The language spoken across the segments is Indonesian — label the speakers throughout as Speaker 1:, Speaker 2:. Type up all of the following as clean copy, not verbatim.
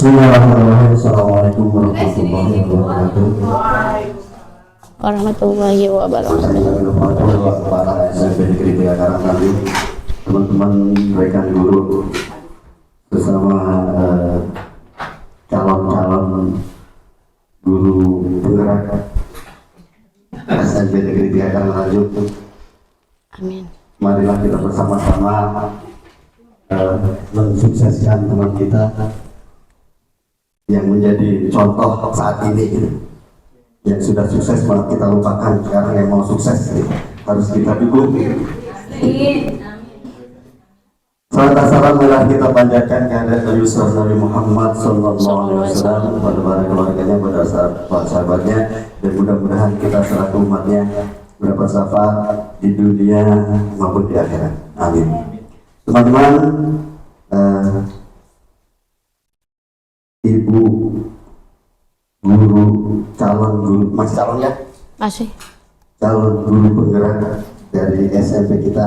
Speaker 1: Bismillahirrahmanirrahim. Assalamualaikum warahmatullahi wabarakatuh.
Speaker 2: Warahmatullahi wabarakatuh.
Speaker 1: Para SMP Negeri 3 Karangtali, teman-teman rekan guru bersama calon-calon guru penggerak SMP Negeri 3 Karangtali.
Speaker 2: Amin.
Speaker 1: Marilah kita bersama-sama mensukseskan teman kita yang menjadi contoh saat ini, yang sudah sukses malah kita lupakan. Sekarang yang mau sukses harus kita dukung. Salam salam kita panjatkan kehadirat Nabi Nabi Muhammad Sallallahu Alaihi Wasallam pada para keluarganya, pada sahabat-sahabatnya, dan mudah-mudahan kita selaku umatnya mendapat syafaat di dunia maupun di akhirat. Amin. Teman-teman, ibu guru, calon guru, masih calon ya?
Speaker 2: Masih.
Speaker 1: Calon guru penggerak dari SMP kita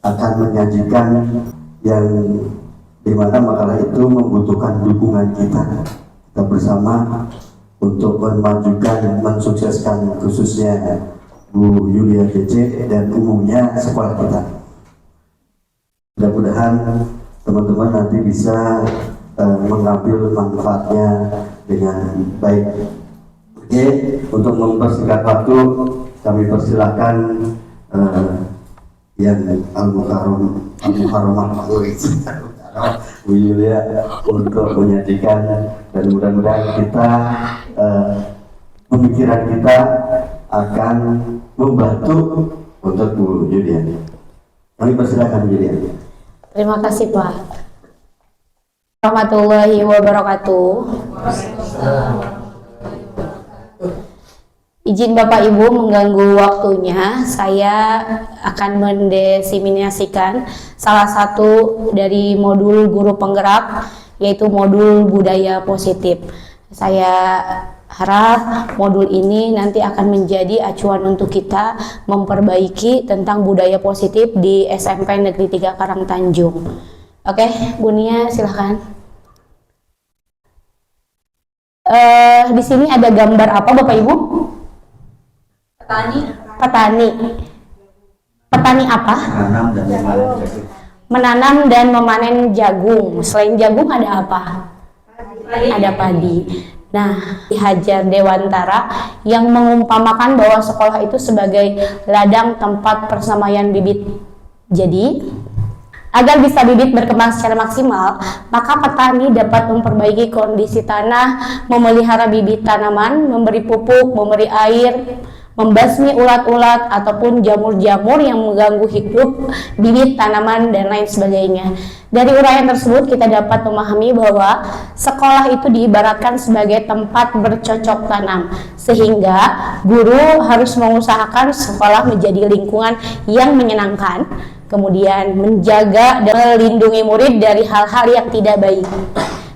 Speaker 1: akan menyajikan yang dimana makalah itu membutuhkan dukungan kita bersama untuk memajukan, mensukseskan khususnya Bu Yulia DC dan umumnya sekolah kita. Mudah-mudahan teman-teman nanti bisa mengambil manfaatnya dengan baik. Oke, untuk mempersingkat waktu, kami persilahkan yang Al-Mukarramah Bu Yulia untuk menyajikan, dan mudah-mudahan kita pemikiran kita akan membantu untuk Bu Yulia. Kami persilahkan Bu Yulia.
Speaker 2: Terima kasih Pak. Warahmatullahi wabarakatuh. Izin Bapak Ibu mengganggu waktunya, saya akan mendesimasikan salah satu dari modul guru penggerak, yaitu modul budaya positif. Saya harap modul ini nanti akan menjadi acuan untuk kita memperbaiki tentang budaya positif di SMP Negeri 3 Karangtanjung. Oke, Bu Nia silahkan. Di sini ada gambar apa Bapak Ibu? Petani. Petani apa? Menanam dan memanen jagung. Selain jagung ada apa? Ada padi. Nah, Ki Hajar Dewantara yang mengumpamakan bahwa sekolah itu sebagai ladang tempat persemaian bibit. Jadi, agar bisa bibit berkembang secara maksimal, maka petani dapat memperbaiki kondisi tanah, memelihara bibit tanaman, memberi pupuk, memberi air, membasmi ulat-ulat ataupun jamur-jamur yang mengganggu hidup bibit tanaman dan lain sebagainya. Dari uraian tersebut kita dapat memahami bahwa sekolah itu diibaratkan sebagai tempat bercocok tanam, sehingga guru harus mengusahakan sekolah menjadi lingkungan yang menyenangkan, kemudian menjaga dan melindungi murid dari hal-hal yang tidak baik.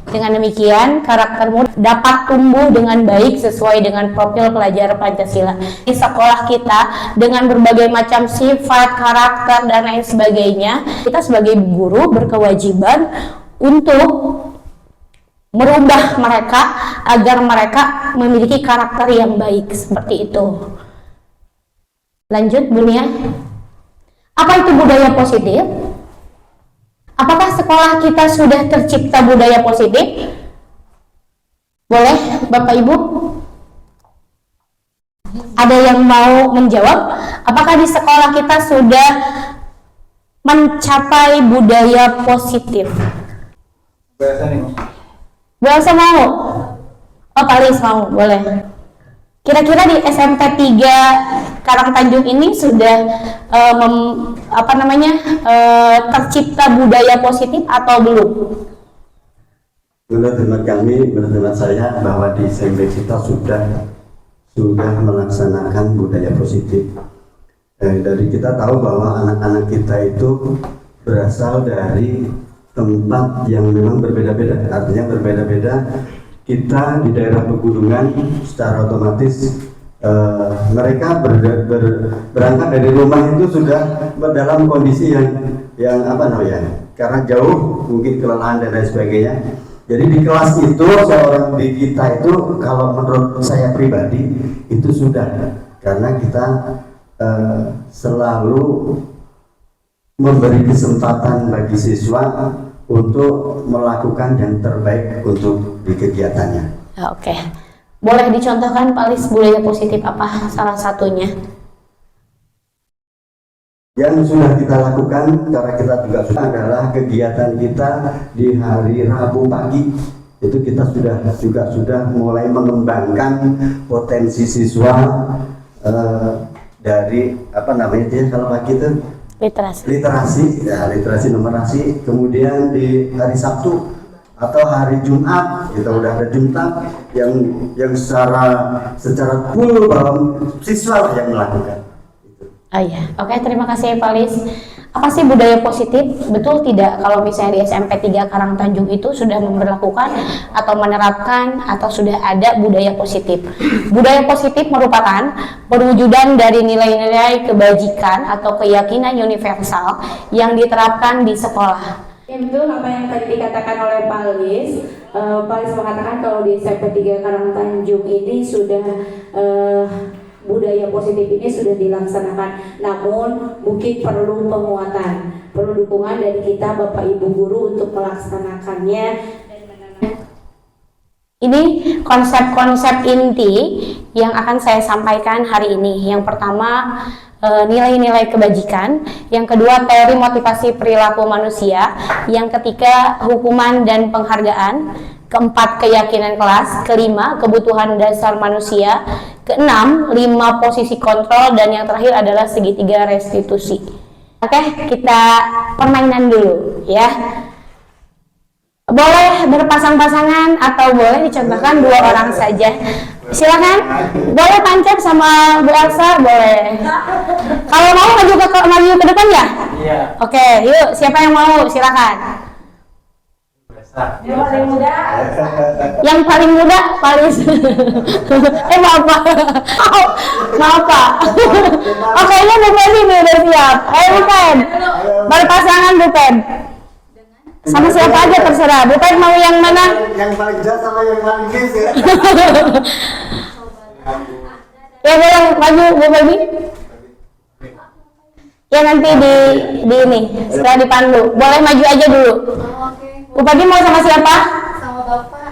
Speaker 2: Dengan demikian, karaktermu dapat tumbuh dengan baik sesuai dengan profil pelajar Pancasila. Di sekolah kita, dengan berbagai macam sifat, karakter, dan lain sebagainya, kita sebagai guru berkewajiban untuk merubah mereka agar mereka memiliki karakter yang baik, seperti itu. Lanjut, Bu Nia. Apa itu budaya positif? Apakah sekolah kita sudah tercipta budaya positif? Boleh Bapak Ibu? Ada yang mau menjawab? Apakah di sekolah kita sudah mencapai budaya positif? Bu Elsa mau? Oh, Pak Lis mau, boleh. Kira-kira di SMP 3 Karangtanjung ini sudah tercipta budaya positif atau belum?
Speaker 1: Menurut kami, menurut saya bahwa di SMP kita sudah melaksanakan budaya positif. Dari kita tahu bahwa anak-anak kita itu berasal dari tempat yang memang berbeda-beda. Artinya berbeda-beda. Kita di daerah pegunungan secara otomatis mereka berangkat dari rumah itu sudah dalam kondisi yang karena jauh, mungkin kelelahan dan lain sebagainya. Jadi di kelas itu seorang di kita itu kalau menurut saya pribadi itu sudah, karena kita selalu memberi kesempatan bagi siswa untuk melakukan yang terbaik untuk di kegiatannya.
Speaker 2: Oke. Boleh dicontohkan Pak Lis budaya positif apa salah satunya?
Speaker 1: Yang sudah kita lakukan, cara kita juga adalah kegiatan kita di hari Rabu pagi. Itu kita sudah mulai mengembangkan potensi siswa dari apa namanya dia kalau pagi itu literasi numerasi. Kemudian di hari Sabtu atau hari Jumat kita udah ada Jumat yang secara full bahwa siswa lah yang melakukan.
Speaker 2: Oh iya, oke, terima kasih Pak Lis. Apa sih budaya positif? Betul tidak kalau misalnya di SMP 3 Karangtanjung itu sudah memberlakukan atau menerapkan atau sudah ada budaya positif? Budaya positif merupakan perwujudan dari nilai-nilai kebajikan atau keyakinan universal yang diterapkan di sekolah.
Speaker 3: Ya betul apa yang tadi dikatakan oleh Pak Lis. Pak Lis mengatakan kalau di SMP 3 Karangtanjung ini sudah budaya positif ini sudah dilaksanakan, namun mungkin perlu penguatan, perlu dukungan dari kita Bapak Ibu guru untuk melaksanakannya.
Speaker 2: Ini konsep-konsep inti yang akan saya sampaikan hari ini. Yang pertama, nilai-nilai kebajikan. Yang kedua, teori motivasi perilaku manusia. Yang ketiga, hukuman dan penghargaan. Keempat, keyakinan kelas. Kelima, kebutuhan dasar manusia. Keenam, 5 posisi kontrol. Dan yang terakhir adalah segitiga restitusi. Oke, kita permainan dulu ya. Boleh berpasang-pasangan atau boleh dicontohkan 2 orang saja. Silakan. Boleh tancap sama Bu Elsa, boleh. Kalau mau maju ke depan ya? Iya. Oke, yuk, siapa yang mau? Silakan.
Speaker 3: Yang paling muda.
Speaker 2: Yang paling muda, Paris. Maaf Pak. Maaf Pak. Oke, ini Bu Pen nih udah siap. Ayo Bu Pen. Berpasangan Bu Pen. Sama siapa aja terserah. Bu Pen mau yang mana?
Speaker 1: Yang paling jahat sama yang paling kis ya.
Speaker 2: Ya boleh maju Bu Baby. Ya nanti di ini setelah dipandu. Boleh maju aja dulu. Bu Pagi mau sama siapa?
Speaker 3: Sama Bapak.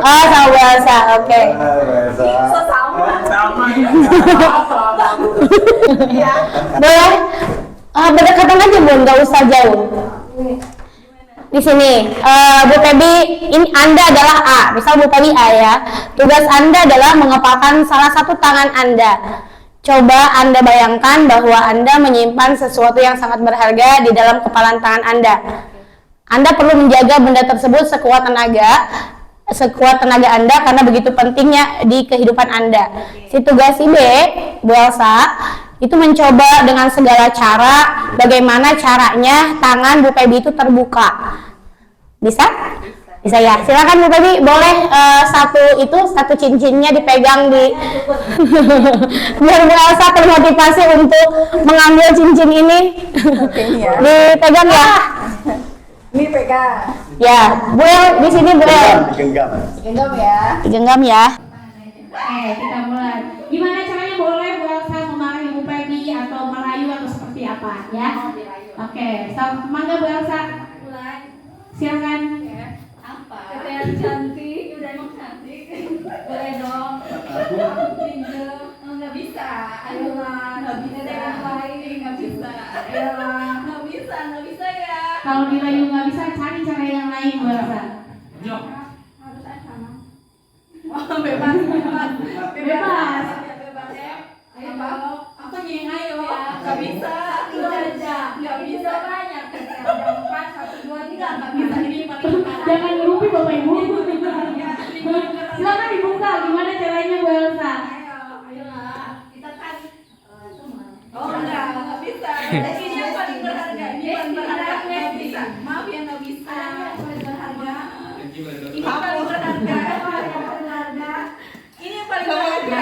Speaker 2: Oh, sama bahasa, oke. Boleh? Berdekatan aja Bu, nggak usah jauh. Di sini, Bu Pebi, ini Anda adalah A. Misal Bu Pebi A ya. Tugas Anda adalah mengepalkan salah satu tangan Anda. Coba Anda bayangkan bahwa Anda menyimpan sesuatu yang sangat berharga di dalam kepalan tangan Anda. Anda perlu menjaga benda tersebut sekuat tenaga Anda karena begitu pentingnya di kehidupan Anda. Si tugas B, Bu Elsa, itu mencoba dengan segala cara bagaimana caranya tangan Bu Pebi itu terbuka. Bisa? Bisa ya. Silakan Bu Pebi, boleh satu cincinnya dipegang di biar Bu Elsa termotivasi untuk mengambil cincin ini. Dipegang ya.
Speaker 3: Ini pegang.
Speaker 2: Ya, Bu El di sini Bu El.
Speaker 1: Digenggam.
Speaker 3: Genggam ya.
Speaker 2: Digenggam ya.
Speaker 3: Kita mulai. Gimana caranya boleh Bu Elsa memarahi Bu Pebi atau merayu atau seperti apa ya? Oke, mangga Bu Elsa. Silakan.
Speaker 4: Kata yang cantik, udah emang cantik. Boleh dong. Pinjam, nggak bisa. Ayolah, nggak bisa. Yang lain nggak bisa. Ayolah, nggak bisa ya.
Speaker 3: Kalau dirayu nggak bisa, cari cara yang lain Bu Elsa.
Speaker 4: Harus ada sana.
Speaker 3: Oh, bebas.
Speaker 4: Ayo apa yang ayo? Nggak bisa. Nggak bisa banyak. Jam 4, 1, 2, 3 nggak bisa. Ini paling
Speaker 3: Jangan ngerumpi Bapak Ibu. Silakan dibuka gimana caranya Bu Elsa.
Speaker 4: Ayolah, kita kan enggak bisa. Ini yang paling berharga. Ini yang berharga nggak bisa. Maaf ya nggak bisa. Paling berharga. Ini paling berharga. Ini yang paling berharga.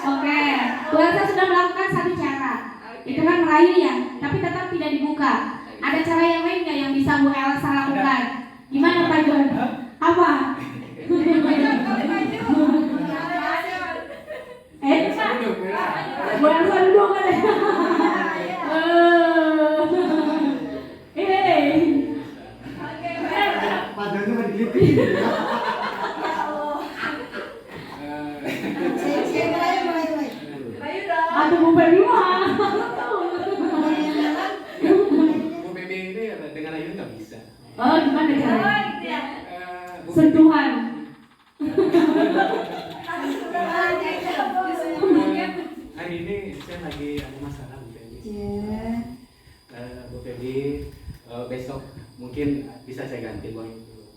Speaker 3: Oke. Bu Elsa sudah melakukan satu cara.
Speaker 4: Ayo dong.
Speaker 3: Aduh, Bu Feby mah.
Speaker 5: Bu Feby ini dengan Ayu nggak bisa.
Speaker 3: Oh, gimana caranya?
Speaker 4: Oh, gitu ya.
Speaker 5: Bu Feby,
Speaker 3: Sentuhan.
Speaker 5: hari ini saya lagi ada masalah Bu Feby. Bu Feby, besok mungkin bisa saya ganti uang itu.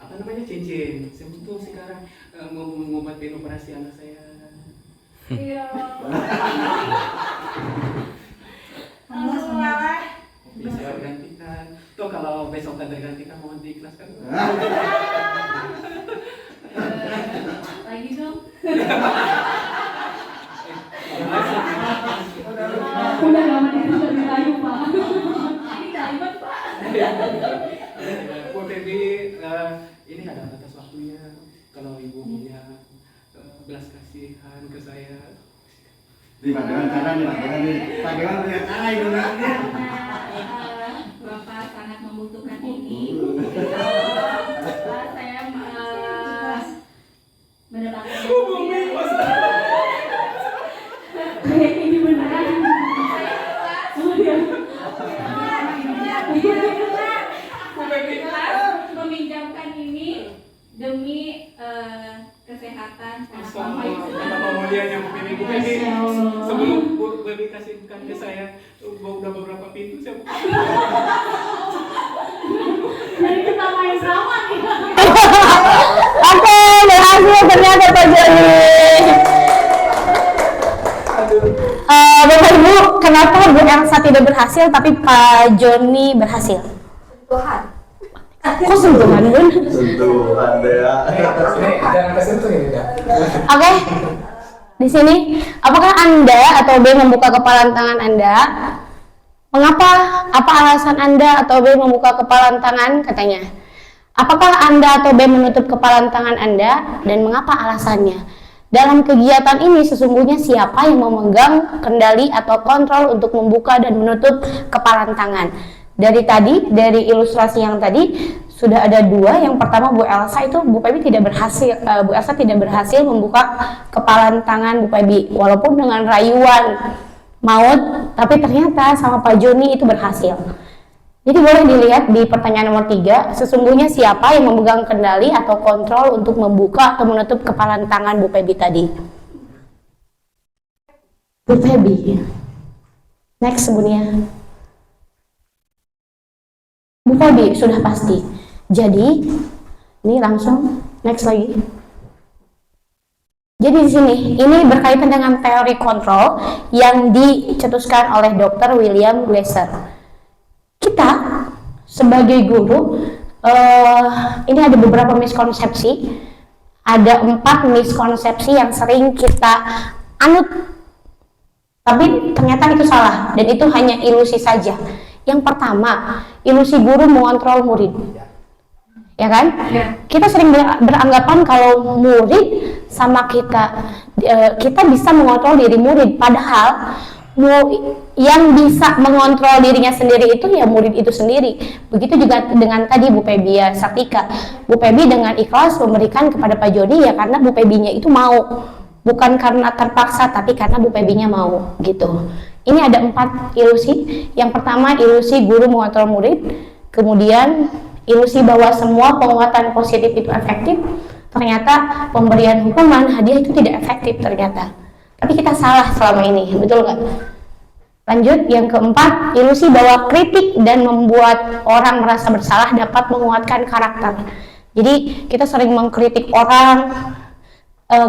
Speaker 5: Apa namanya cincin? Saya butuh sekarang mau ngobatin operasi anak saya.
Speaker 4: Iya. Alhamdulillah.
Speaker 5: Bisa gantikan. Tuh kalau besok tante gantikan mohon diikhlaskan.
Speaker 4: Lagi dong.
Speaker 3: Udah lama itu dari layu, Pak.
Speaker 4: Ini diamond, Pak.
Speaker 5: Bu Feby, ini ada batas waktunya. Kalau ibu punya belas kasihan ke saya.
Speaker 4: Bapak sangat membutuhkan ini. Saya mendapatkan
Speaker 3: Kayak ini beneran. Oh, iya.
Speaker 4: meminjamkan ini demi kesehatan
Speaker 5: Sama betapa mulianya Bu Feby. Bu Feby, sebelum Bu Feby kasihkan ke saya, udah beberapa pintu saya buka.
Speaker 3: Jadi kita main sama nih.
Speaker 2: Oke, berhasil ternyata Pak Joni. Bapak Ibu, kenapa Bu Elsa tidak berhasil tapi Pak Joni berhasil?
Speaker 4: Tuhan.
Speaker 2: Kok sentuhan, Bun?
Speaker 1: Sentuhan ya.
Speaker 5: Jangan kesentuh ini, Kak.
Speaker 2: Oke. Di sini, apakah Anda atau B membuka kepalan tangan Anda? Mengapa? Apa alasan Anda atau B membuka kepalan tangan? Katanya. Apakah Anda atau B menutup kepalan tangan Anda dan mengapa alasannya? Dalam kegiatan ini sesungguhnya siapa yang memegang kendali atau kontrol untuk membuka dan menutup kepalan tangan? Dari ilustrasi yang tadi sudah ada dua. Yang pertama Bu Elsa itu Bu Feby tidak berhasil, Bu Elsa tidak berhasil membuka kepalan tangan Bu Feby walaupun dengan rayuan maut, tapi ternyata sama Pak Joni itu berhasil. Jadi boleh dilihat di pertanyaan nomor 3, sesungguhnya siapa yang memegang kendali atau kontrol untuk membuka atau menutup kepalan tangan Bu Feby tadi? Bu Feby. Next sebenarnya. Bu Feby sudah pasti. Jadi ini langsung next lagi. Jadi di sini ini berkaitan dengan teori kontrol yang dicetuskan oleh Dr. William Glasser. Kita sebagai guru ini ada beberapa miskonsepsi. Ada 4 miskonsepsi yang sering kita anut, tapi ternyata itu salah dan itu hanya ilusi saja. Yang pertama, ilusi guru mengontrol murid. Ya kan? Kita sering beranggapan kalau murid sama kita bisa mengontrol diri murid, padahal yang bisa mengontrol dirinya sendiri itu ya murid itu sendiri. Begitu juga dengan tadi Bu Feby ya, Sartika. Bu Feby dengan ikhlas memberikan kepada Pak Joni ya karena Bu Febynya itu mau, bukan karena terpaksa tapi karena Bu Febynya mau gitu. Ini ada 4 ilusi. Yang pertama, ilusi guru mengontrol murid. Kemudian ilusi bahwa semua penguatan positif itu efektif. Ternyata pemberian hukuman, hadiah itu tidak efektif ternyata. Tapi kita salah selama ini, betul nggak? Lanjut, yang keempat, ilusi bahwa kritik dan membuat orang merasa bersalah dapat menguatkan karakter. Jadi kita sering mengkritik orang,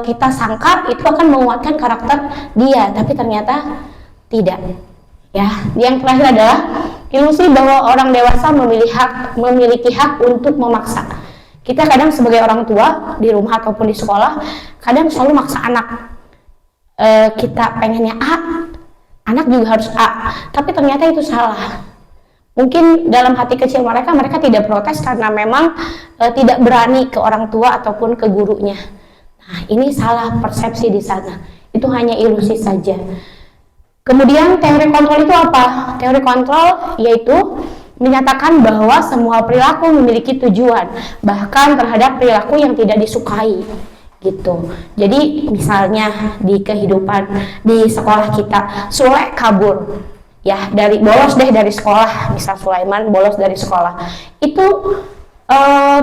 Speaker 2: kita sangka itu akan menguatkan karakter dia, tapi ternyata tidak. Ya, yang terakhir adalah ilusi bahwa orang dewasa memiliki hak untuk memaksa. Kita kadang sebagai orang tua di rumah ataupun di sekolah, kadang selalu maksa anak. Kita pengennya A, anak juga harus A, tapi ternyata itu salah. Mungkin dalam hati kecil mereka tidak protes karena memang tidak berani ke orang tua ataupun ke gurunya. Nah, ini salah persepsi di sana. Itu hanya ilusi saja. Kemudian teori kontrol itu apa? Teori kontrol yaitu menyatakan bahwa semua perilaku memiliki tujuan, bahkan terhadap perilaku yang tidak disukai gitu. Jadi misalnya di kehidupan di sekolah kita, Sule kabur ya, bolos dari sekolah, misal Sulaiman bolos dari sekolah, itu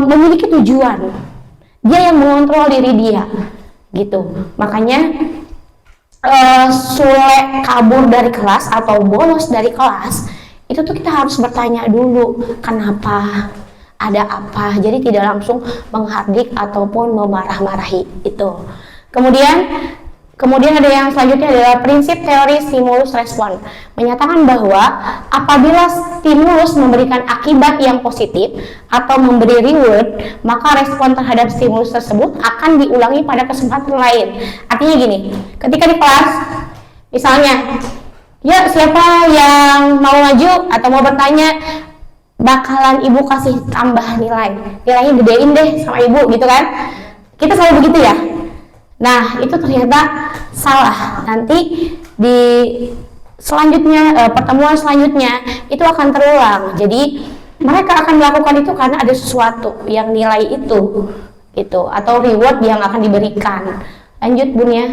Speaker 2: memiliki tujuan, dia yang mengontrol diri dia gitu. Makanya Sule kabur dari kelas atau bolos dari kelas, itu tuh kita harus bertanya dulu kenapa, ada apa. Jadi tidak langsung menghardik ataupun memarah-marahi itu. Kemudian ada yang selanjutnya adalah prinsip teori stimulus respon, menyatakan bahwa apabila stimulus memberikan akibat yang positif atau memberi reward, maka respon terhadap stimulus tersebut akan diulangi pada kesempatan lain. Artinya gini, ketika di kelas misalnya, ya siapa yang mau maju atau mau bertanya, bakalan ibu kasih tambah nilainya gedein deh sama ibu gitu kan, kita selalu begitu ya. Nah itu ternyata salah, nanti di selanjutnya pertemuan selanjutnya itu akan terulang. Jadi mereka akan melakukan itu karena ada sesuatu yang nilai itu gitu, atau reward yang akan diberikan. Lanjut Bun ya.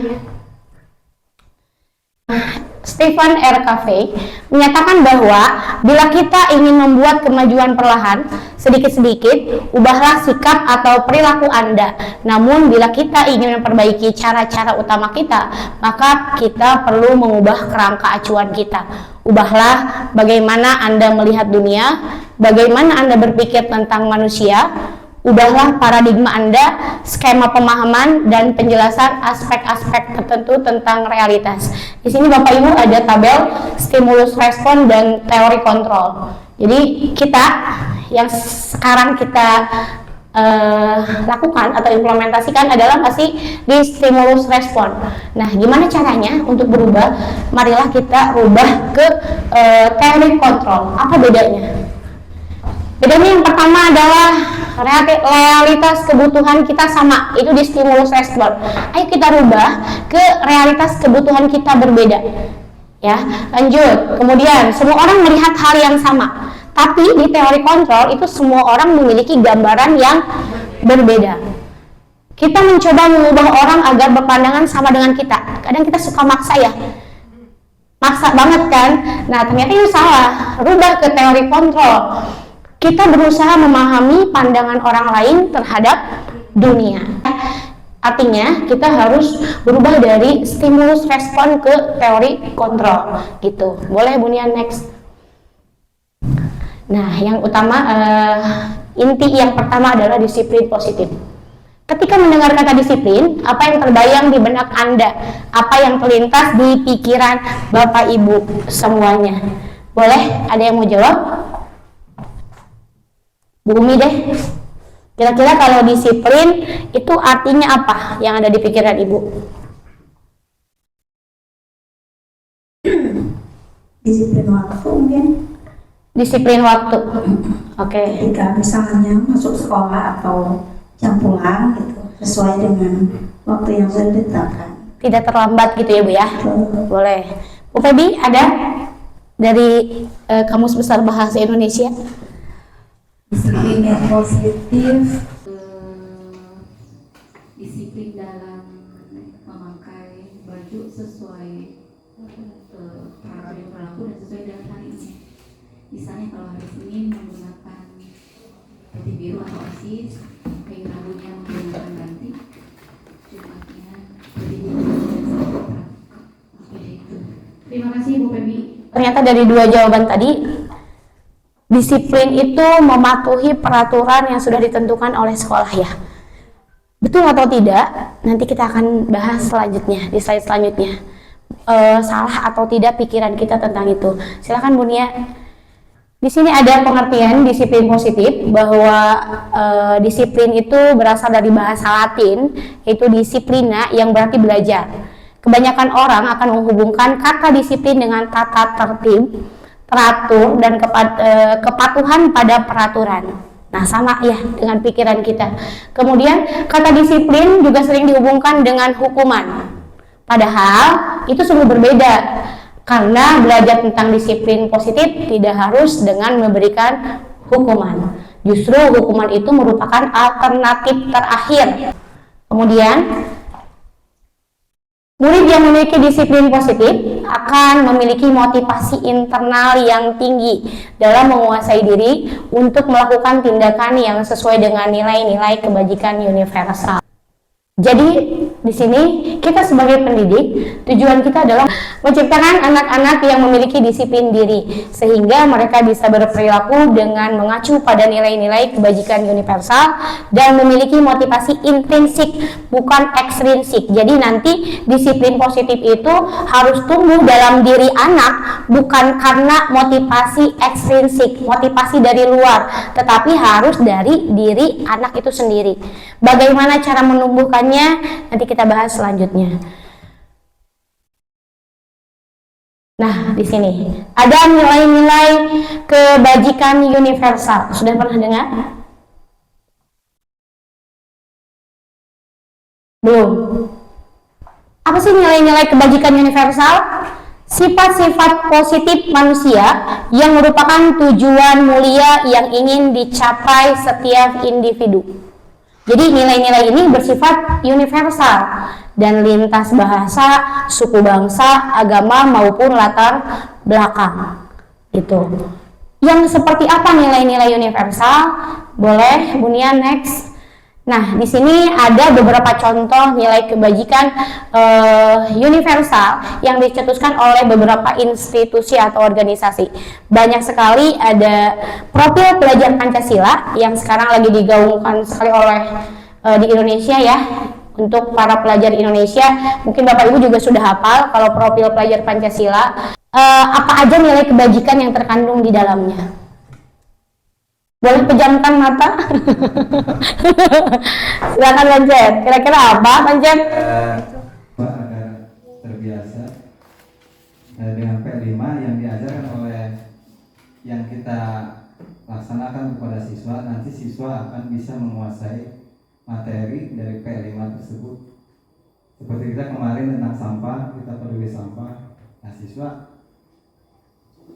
Speaker 2: Stephen R. Covey menyatakan bahwa bila kita ingin membuat kemajuan perlahan, sedikit-sedikit, ubahlah sikap atau perilaku Anda. Namun bila kita ingin memperbaiki cara-cara utama kita, maka kita perlu mengubah kerangka acuan kita. Ubahlah bagaimana Anda melihat dunia, bagaimana Anda berpikir tentang manusia. Ubahlah paradigma Anda, skema pemahaman, dan penjelasan aspek-aspek tertentu tentang realitas. Di sini Bapak Ibu ada tabel stimulus respon dan teori kontrol. Jadi kita yang sekarang kita lakukan atau implementasikan adalah masih di stimulus respon. Nah, gimana caranya untuk berubah? Marilah kita rubah ke teori kontrol. Apa bedanya? Bedanya yang pertama adalah realitas kebutuhan kita sama, itu di stimulus respon. Ayo kita rubah ke realitas kebutuhan kita berbeda. Ya, lanjut. Kemudian semua orang melihat hal yang sama, tapi di teori kontrol itu semua orang memiliki gambaran yang berbeda. Kita mencoba mengubah orang agar berpandangan sama dengan kita. Kadang kita suka maksa ya, maksa banget kan. Nah ternyata itu salah. Rubah ke teori kontrol. Kita berusaha memahami pandangan orang lain terhadap dunia. Artinya kita harus berubah dari stimulus respon ke teori kontrol gitu. Boleh Bunia next. Nah yang utama, inti yang pertama adalah disiplin positif. Ketika mendengar kata disiplin, apa yang terbayang di benak Anda? Apa yang terlintas di pikiran Bapak Ibu semuanya? Boleh? Ada yang mau jawab? Bu Umi deh, kira-kira kalau disiplin itu artinya apa yang ada di pikiran Ibu?
Speaker 6: Disiplin waktu mungkin.
Speaker 2: Disiplin waktu. Oke.
Speaker 6: Ketika misalnya masuk sekolah atau jam pulang gitu, sesuai dengan waktu yang sudah ditetapkan.
Speaker 2: Tidak terlambat gitu ya Bu ya? Boleh. Bu Febi ada dari Kamus Besar Bahasa Indonesia?
Speaker 6: Disiplin yang positif,
Speaker 4: disiplin dalam memakai baju sesuai peraturan yang berlaku dan sesuai dengan hari ini. Misalnya kalau hari Senin menggunakan putih biru atau OSIS, kayu rambutnya menggunakan ganti, Jumatnya putih biru dan seperti itu.
Speaker 3: Terima kasih Bu Febi.
Speaker 2: Ternyata dari dua jawaban tadi, disiplin itu mematuhi peraturan yang sudah ditentukan oleh sekolah ya. Betul atau tidak? Nanti kita akan bahas selanjutnya di slide selanjutnya. Salah atau tidak pikiran kita tentang itu. Silakan Bunia. Di sini ada pengertian disiplin positif bahwa disiplin itu berasal dari bahasa Latin, yaitu disiplina yang berarti belajar. Kebanyakan orang akan menghubungkan kata disiplin dengan tata tertib, teratur, dan kepatuhan pada peraturan. Nah sama ya dengan pikiran kita. Kemudian kata disiplin juga sering dihubungkan dengan hukuman. Padahal itu sungguh berbeda. Karena belajar tentang disiplin positif tidak harus dengan memberikan hukuman. Justru hukuman itu merupakan alternatif terakhir. Kemudian, murid yang memiliki disiplin positif akan memiliki motivasi internal yang tinggi dalam menguasai diri untuk melakukan tindakan yang sesuai dengan nilai-nilai kebajikan universal. Jadi di sini kita sebagai pendidik, tujuan kita adalah menciptakan anak-anak yang memiliki disiplin diri sehingga mereka bisa berperilaku dengan mengacu pada nilai-nilai kebajikan universal dan memiliki motivasi intrinsik bukan ekstrinsik. Jadi nanti disiplin positif itu harus tumbuh dalam diri anak bukan karena motivasi ekstrinsik, motivasi dari luar, tetapi harus dari diri anak itu sendiri. Bagaimana cara menumbuhkannya? Nanti kita bahas selanjutnya. Nah, di sini ada nilai-nilai kebajikan universal. Sudah pernah dengar? Belum? Apa sih nilai-nilai kebajikan universal? Sifat-sifat positif manusia yang merupakan tujuan mulia yang ingin dicapai setiap individu. Jadi nilai-nilai ini bersifat universal dan lintas bahasa, suku bangsa, agama maupun latar belakang. Itu. Yang seperti apa nilai-nilai universal? Boleh, Bunia next. Nah, di sini ada beberapa contoh nilai kebajikan universal yang dicetuskan oleh beberapa institusi atau organisasi. Banyak sekali ada profil pelajar Pancasila yang sekarang lagi digaungkan sekali oleh di Indonesia ya. Untuk para pelajar Indonesia, mungkin Bapak Ibu juga sudah hafal kalau profil pelajar Pancasila. Apa aja nilai kebajikan yang terkandung di dalamnya? Boleh pejamkan mata? Silakan Pancet. Kira-kira apa Pancet?
Speaker 7: Pak agak terbiasa dengan P5 yang diajarkan oleh yang kita laksanakan kepada siswa. Nanti siswa akan bisa menguasai materi dari P5 tersebut. Seperti kita kemarin tentang sampah, kita peduli sampah. Nah, siswa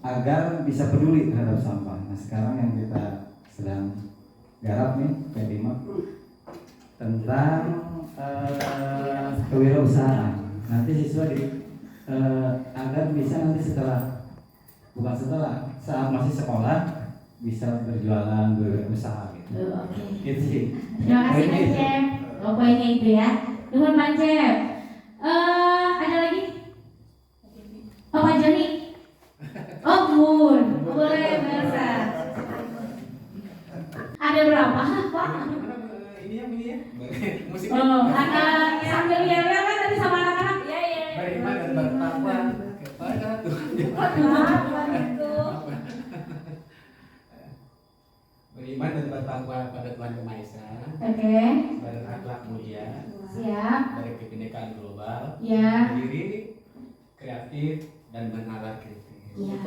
Speaker 7: agar bisa peduli terhadap sampah. Nah, sekarang yang kita sedang garap nih P5 tentang kewirausahaan. Nanti siswa agar bisa nanti saat masih sekolah bisa berjualan, berusaha gitu.
Speaker 3: Oke.
Speaker 7: Gitu sih.
Speaker 3: Terima kasih Pancep. Poinnya itu ya. Nuhun Pancep. Ada lagi? Oh Pak Joni. Oh Bun. Boleh bahasa. Ada berapa Pak?
Speaker 5: Ini ya. Musik.
Speaker 3: Oh, anak sambil yel-yel kan tadi sama anak-anak?
Speaker 4: Iya, iya.
Speaker 5: Beriman dan bertakwa kepada Tuhan. Beriman dan bertakwa pada Tuhan Yang Maha Esa.
Speaker 3: Oke.
Speaker 5: Berakhlak mulia.
Speaker 3: Siap.
Speaker 5: Dari kebinekaan global.
Speaker 3: Ya.
Speaker 5: Mandiri, kreatif dan bernalar kritis.
Speaker 3: Ya.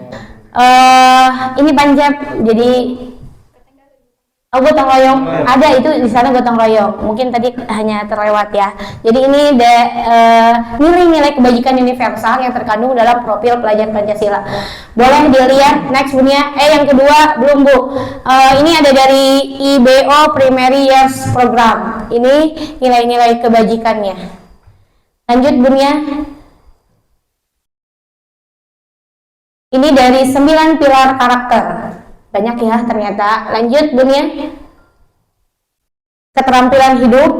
Speaker 2: Ini Pancep. Jadi gotong royong ada itu di sana gotong royong. Mungkin tadi hanya terlewat ya. Jadi ini nilai-nilai kebajikan universal yang terkandung dalam profil pelajar Pancasila. Boleh dilihat next Bunia. Yang kedua belum Bu. Ini ada dari IBO Primary Years Program. Ini nilai-nilai kebajikannya. Lanjut Bunia. Ini dari 9 pilar karakter. Banyak ya ternyata. Lanjut Bunia. Keterampilan hidup.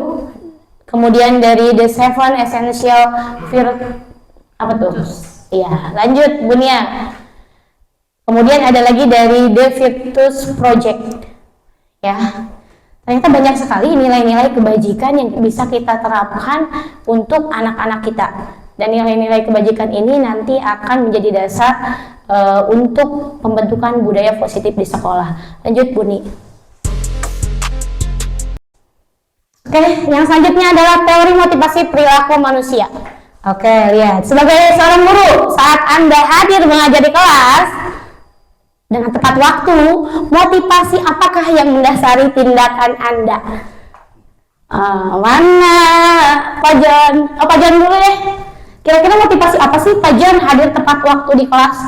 Speaker 2: Kemudian dari The 7 Essential apa tuh? Iya, lanjut Bunia. Kemudian ada lagi dari The Virtus Project. Ya. Ternyata banyak sekali nilai-nilai kebajikan yang bisa kita terapkan untuk anak-anak kita. Dan nilai-nilai kebajikan ini nanti akan menjadi dasar untuk pembentukan budaya positif di sekolah. Lanjut Buni. Oke, yang selanjutnya adalah teori motivasi perilaku manusia. Oke, lihat. Sebagai seorang guru, saat Anda hadir mengajar di kelas dengan tepat waktu, motivasi apakah yang mendasari tindakan Anda? Mana Pak John? Pak John dulu deh. Kira-kira motivasi apa sih Pak John hadir tepat waktu di kelas?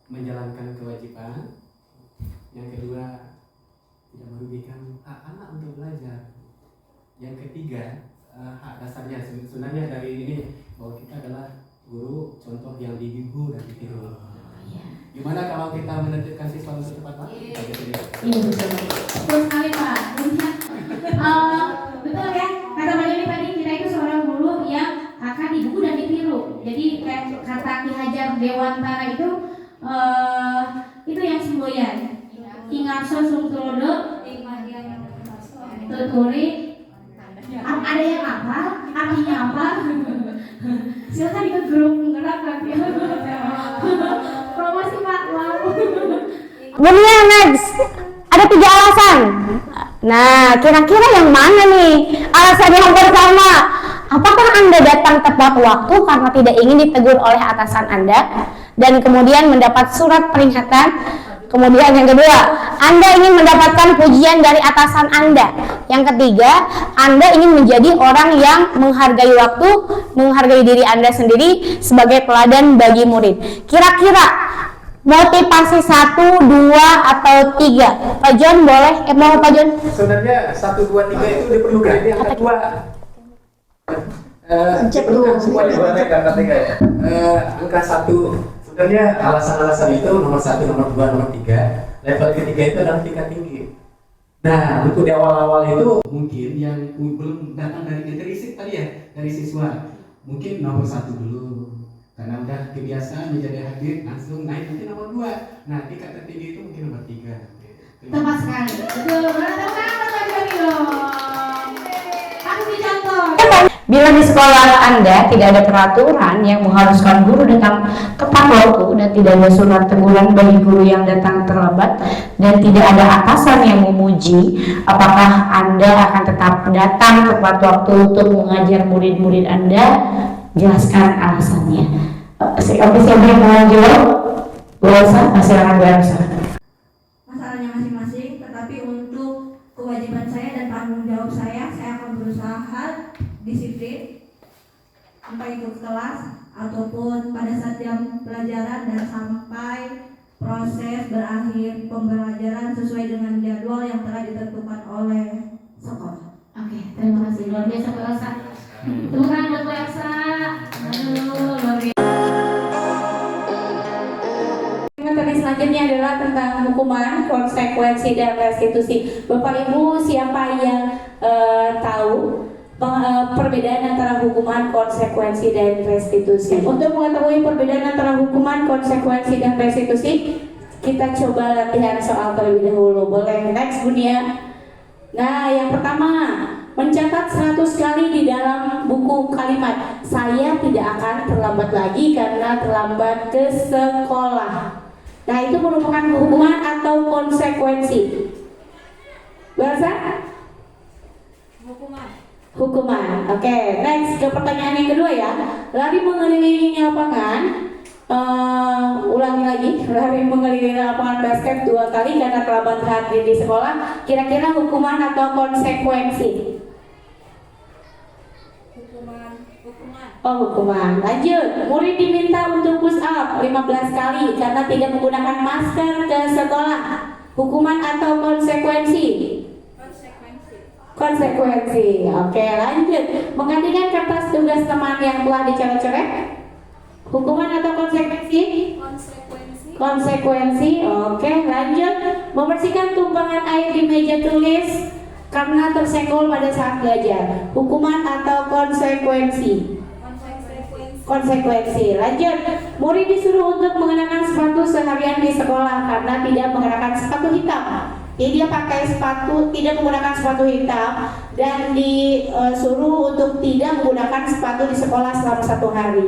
Speaker 5: Menjalankan kewajiban. Yang kedua, tidak merugikan hak anak untuk belajar. Yang ketiga, hak dasarnya sebenarnya dari ini bahwa kita adalah guru contoh yang dibimbing dan ditiru. Gimana kalau kita menertibkan siswa untuk tepat waktu?
Speaker 3: Iya betul sekali Pak. Betul ya, kata Pak Joni tadi kita itu seorang guru yang akan dibuku dan ditiru. Jadi kayak kata Ki Hajar Dewantara itu yang semboyan. Ingarso sung tulodo, tuturi. Ada yang apa? Artinya apa? Silakan ikut grup penggerak nanti. Promosi Pak, wow.
Speaker 2: Bunia next, ada 3 alasan. Nah, kira-kira yang mana nih alasan yang pertama? Apakah Anda datang tepat waktu karena tidak ingin ditegur oleh atasan Anda dan kemudian mendapat surat peringatan? Kemudian yang kedua, Anda ingin mendapatkan pujian dari atasan Anda. Yang ketiga, Anda ingin menjadi orang yang menghargai waktu, menghargai diri Anda sendiri sebagai teladan bagi murid. Kira-kira motivasi 1, 2, atau 3? Pak John boleh? Mau Pak John?
Speaker 5: Sebenarnya 1, 2, 3 itu diperlukan. Ini angka 2. Diperlukan semua di bawah angka 3 ya. Angka 1 sebenarnya alasan-alasan itu nomor 1, nomor 2, nomor 3. Level ketiga itu adalah tingkat tinggi. Nah, untuk di awal-awal itu mungkin yang belum datang dari tadi ya, dari siswa. Mungkin nomor 1 dulu. Karena udah kebiasaan menjadi hadir, langsung naik mungkin nomor 2. Nah, tingkat tertinggi itu mungkin nomor 3.
Speaker 3: Tepat sekali. Betul. Aku dicontoh.
Speaker 2: Bila di sekolah Anda tidak ada peraturan yang mengharuskan guru datang tepat waktu dan tidak ada surat teguran bagi guru yang datang terlambat dan tidak ada atasan yang memuji, apakah Anda akan tetap datang tepat waktu untuk mengajar murid-murid Anda? Jelaskan alasannya. Siapa yang mau jawab? Bu Elsa, silakan Bu Elsa.
Speaker 6: Masalahnya masing-masing, tetapi untuk kewajiban saya dan tanggung jawab saya akan berusaha disiplin entah itu kelas ataupun pada saat jam pelajaran dan sampai proses berakhir pembelajaran sesuai dengan jadwal yang telah ditentukan oleh sekolah.
Speaker 3: Oke, terima kasih. Luar biasa Bu Elsa. Tepuk tangan buat Bu Elsa. Aduh, luar biasa. Materi selanjutnya adalah tentang hukuman, konsekuensi, dan restitusi. Bapak Ibu, siapa yang tahu perbedaan antara hukuman, konsekuensi, dan restitusi? Untuk mengetahui perbedaan antara hukuman, konsekuensi, dan restitusi, kita coba latihan soal terlebih dahulu. Boleh next Bunia? Nah, yang pertama, mencatat 100 kali di dalam buku kalimat saya tidak akan terlambat lagi karena terlambat ke sekolah. Nah, itu merupakan hukuman atau konsekuensi? Bahasa? Hukuman. Oke, next ke pertanyaan yang kedua ya. Lari mengelilingi lapangan. Ulangi lagi. Lari mengelilingi lapangan basket 2 kali karena terlambat hadir di sekolah. Kira-kira hukuman atau konsekuensi? Oh, hukuman. Lanjut. Murid diminta untuk push up 15 kali karena tidak menggunakan masker ke sekolah. Hukuman atau konsekuensi? Konsekuensi. Oke, lanjut. Menggantikan kertas tugas teman yang telah dicoret-coret. Hukuman atau konsekuensi? Konsekuensi. Oke, lanjut. Membersihkan tumpangan air di meja tulis karena tersenggol pada saat belajar. Hukuman atau konsekuensi? Konsekuensi. Lanjut. Murid disuruh untuk mengenakan sepatu seharian di sekolah karena tidak mengenakan sepatu hitam. Jadi dia pakai sepatu, tidak menggunakan sepatu hitam dan disuruh untuk tidak menggunakan sepatu di sekolah selama 1 hari.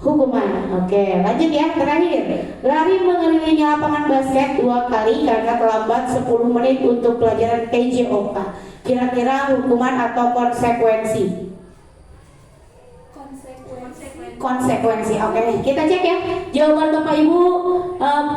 Speaker 3: Hukuman. Oke, lanjut ya. Terakhir, lari mengelilingi lapangan basket 2 kali karena terlambat 10 menit untuk pelajaran TJOK. Kira-kira hukuman atau konsekuensi? konsekuensi. Oke, kita cek ya jawaban Bapak Ibu.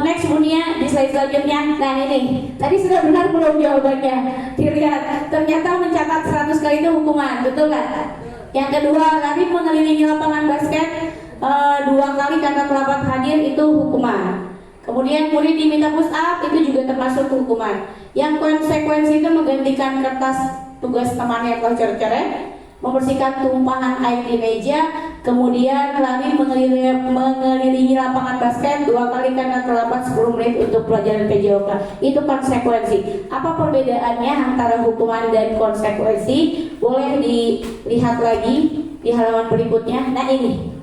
Speaker 3: Next Bunia di slide selanjutnya. Nah ini, tadi sudah benar belum jawabannya? Dilihat, ternyata mencatat 100 kali itu hukuman, betul nggak? Yang kedua, lari mengelilingi lapangan basket 2 kali karena terlambat hadir itu hukuman. Kemudian murid diminta push up itu juga termasuk hukuman. Yang konsekuensi itu menggantikan kertas tugas temannya yang coret-coret, membersihkan tumpahan air di meja, kemudian lari mengelilingi lapangan basket 2 kali karena terlambat 10 menit untuk pelajaran PJOK. Itu konsekuensi. Apa perbedaannya antara hukuman dan konsekuensi? Boleh dilihat lagi di halaman berikutnya. Nah ini,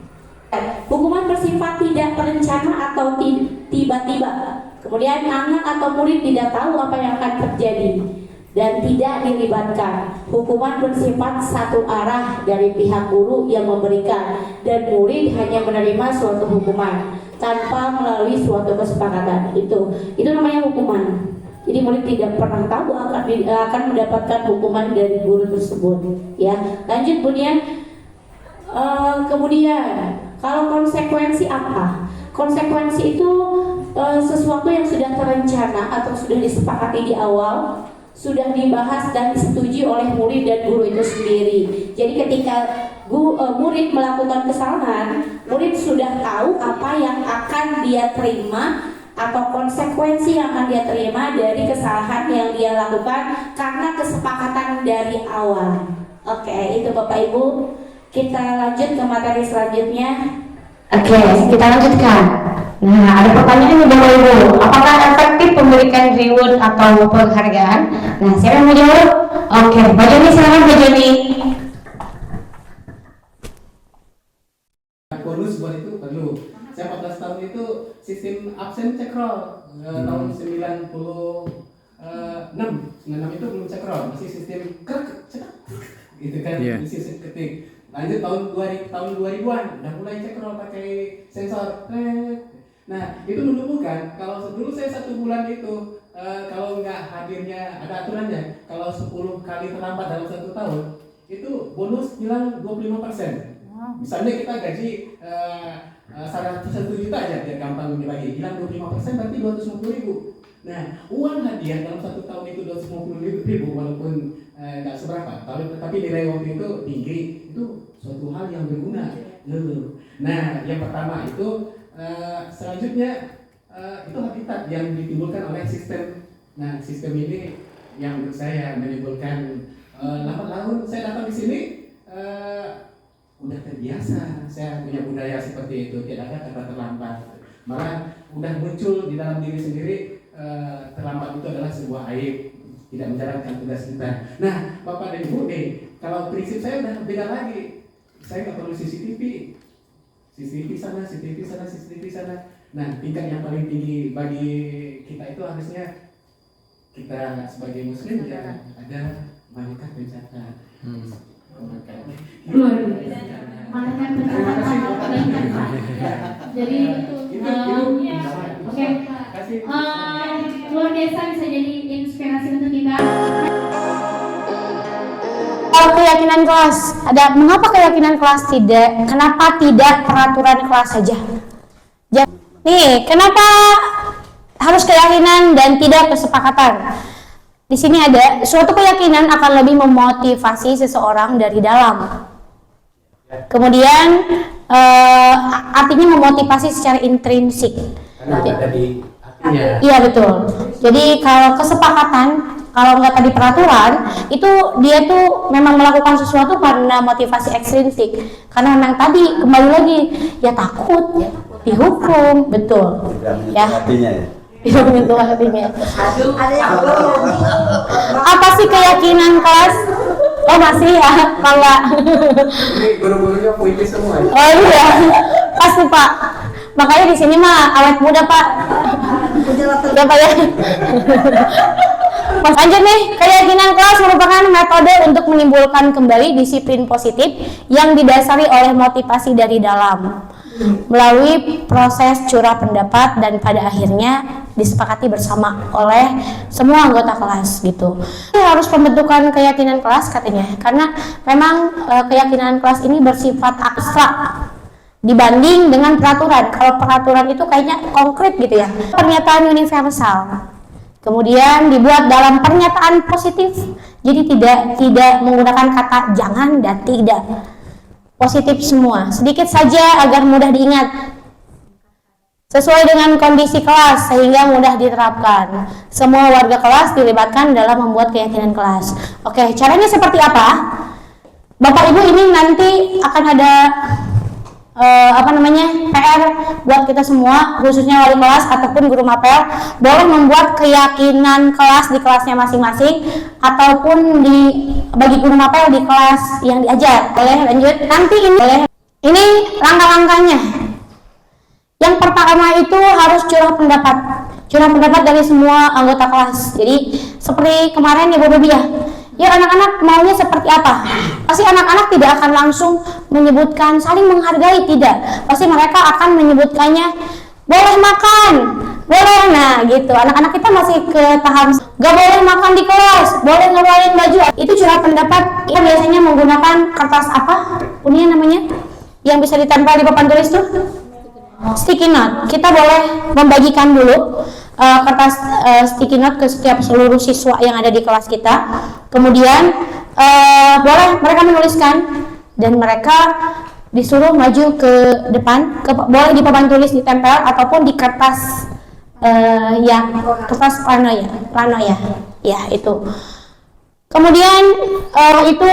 Speaker 3: hukuman bersifat tidak terencana atau tiba-tiba. Kemudian anak atau murid tidak tahu apa yang akan terjadi dan tidak dilibatkan. Hukuman bersifat satu arah dari pihak guru yang memberikan, dan murid hanya menerima suatu hukuman tanpa melalui suatu kesepakatan. Itu namanya hukuman. Jadi murid tidak pernah tahu akan mendapatkan hukuman dari guru tersebut. Ya, lanjut Bunia. Kemudian kalau konsekuensi apa? Konsekuensi itu sesuatu yang sudah terencana atau sudah disepakati di awal, sudah dibahas dan disetujui oleh murid dan guru itu sendiri. Jadi ketika murid melakukan kesalahan, murid sudah tahu apa yang akan dia terima atau konsekuensi yang akan dia terima dari kesalahan yang dia lakukan karena kesepakatan dari awal. Oke, itu Bapak Ibu. Kita lanjut ke materi selanjutnya.
Speaker 2: Oke, kita lanjutkan. Nah, ada pertanyaan nih Bapak Ibu. Apakah efektif memberikan reward atau penghargaan? Nah, siapa yang mau jawab? Oke, Mbak Joni, silakan Mbak Joni.
Speaker 5: Bonus buat itu perlu. Saya 14 tahun itu sistem absen check roll. Tahun 96 itu belum check roll, masih sistem cetak gitu kan, isi ketik. Lanjut tahun 2000-an udah mulai check roll pakai sensor. Nah, itu menunjukkan kalau dulu saya 1 bulan itu kalau nggak hadirnya, ada aturannya, kalau 10 kali terlambat dalam 1 tahun itu bonus hilang 25%. Misalnya kita gaji 1 juta aja, biar gampang dibagi, hilang 25% berarti 250.000. Nah, uang hadiah dalam 1 tahun itu 250.000 walaupun nggak seberapa, tapi nilai waktu itu tinggi, itu suatu hal yang berguna. Nah, yang pertama itu selanjutnya itu habitat yang ditimbulkan oleh sistem. Nah, sistem ini yang menurut saya menimbulkan 8 tahun saya datang di sini udah terbiasa. Saya punya budaya seperti itu, tidak ada kata terlambat. Malah udah muncul di dalam diri sendiri, terlambat itu adalah sebuah aib, tidak menjalankan tugas kita. Nah, Bapak dan Ibu nih, kalau prinsip saya udah beda lagi. Saya nggak perlu CCTV sana, CCTV sana. Nah, tingkat yang paling tinggi bagi kita itu harusnya kita sebagai Muslim ya ada malaikat pencatat.
Speaker 3: Malaikat pencatat. Jadi oke. Luar biasa, bisa jadi inspirasi untuk kita.
Speaker 2: Keyakinan kelas. Mengapa keyakinan kelas tidak? Kenapa tidak peraturan kelas saja? Nih, kenapa harus keyakinan dan tidak kesepakatan? Di sini ada suatu keyakinan akan lebih memotivasi seseorang dari dalam. Kemudian artinya memotivasi secara intrinsik.
Speaker 5: Karena ada di artinya.
Speaker 2: Iya betul. Jadi kalau kesepakatan, kalau nggak tadi peraturan, itu dia tuh memang melakukan sesuatu karena motivasi ekstrinsik. Karena memang tadi kembali lagi ya takut dihukum, betul. Ya.
Speaker 1: Artinya ya.
Speaker 2: Tidak menyentuh hatinya. Apa sih keyakinan kelas? Oh masih ya, kalau
Speaker 5: Ini guru-gurunya puitis semua.
Speaker 2: oh iya, pasti Pak. Makanya di sini mah awet muda Pak. Udah Pak ya. Lanjut nih, keyakinan kelas merupakan metode untuk menimbulkan kembali disiplin positif yang didasari oleh motivasi dari dalam melalui proses curah pendapat dan pada akhirnya disepakati bersama oleh semua anggota kelas gitu. Harus pembentukan keyakinan kelas katanya karena memang keyakinan kelas ini bersifat abstrak. dibanding dengan peraturan. Kalau peraturan itu kayaknya konkret gitu ya, pernyataan universal. Kemudian dibuat dalam pernyataan positif, jadi tidak menggunakan kata jangan dan tidak, positif semua. Sedikit saja agar mudah diingat, sesuai dengan kondisi kelas sehingga mudah diterapkan. Semua warga kelas dilibatkan dalam membuat keyakinan kelas. Oke, caranya seperti apa? Bapak Ibu, ini nanti akan ada PR buat kita semua, khususnya wali kelas ataupun guru mapel, boleh membuat keyakinan kelas di kelasnya masing-masing ataupun bagi guru mapel di kelas yang diajar. Boleh lanjut? Nanti ini langkah-langkahnya. Yang pertama itu harus curah pendapat dari semua anggota kelas. Jadi seperti kemarin ya Bu Bebi ya anak-anak maunya seperti apa? Pasti anak-anak tidak akan langsung menyebutkan saling menghargai, tidak. Pasti mereka akan menyebutkannya boleh makan, boleh, nah gitu. Anak-anak kita masih ke tahap gak boleh makan di kelas, boleh ngeluarin baju. Itu curah pendapat. Kita biasanya menggunakan kertas apa? Ini namanya yang bisa ditempel di papan tulis tuh? Sticky note. Kita boleh membagikan dulu kertas sticky note ke seluruh siswa yang ada di kelas kita. Kemudian boleh mereka menuliskan dan mereka disuruh maju ke depan, boleh di papan tulis ditempel ataupun di kertas kertas plano ya itu. Kemudian itu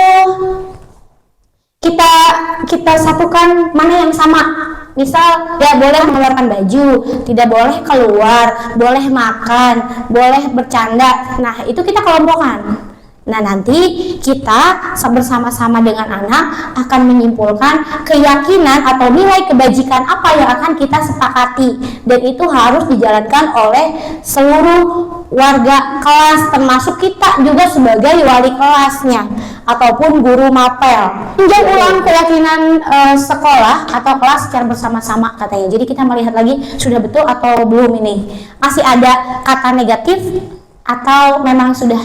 Speaker 2: kita satukan mana yang sama. Misal tidak boleh mengeluarkan baju, tidak boleh keluar, boleh makan, boleh bercanda. Nah, itu kita kelompokkan. Nah, nanti kita bersama-sama dengan anak akan menyimpulkan keyakinan atau nilai kebajikan apa yang akan kita sepakati. Dan itu harus dijalankan oleh seluruh warga kelas, termasuk kita juga sebagai wali kelasnya ataupun guru mapel. Tinjau ulang keyakinan sekolah atau kelas secara bersama-sama katanya. Jadi kita melihat lagi sudah betul atau belum ini. Masih ada kata negatif atau memang sudah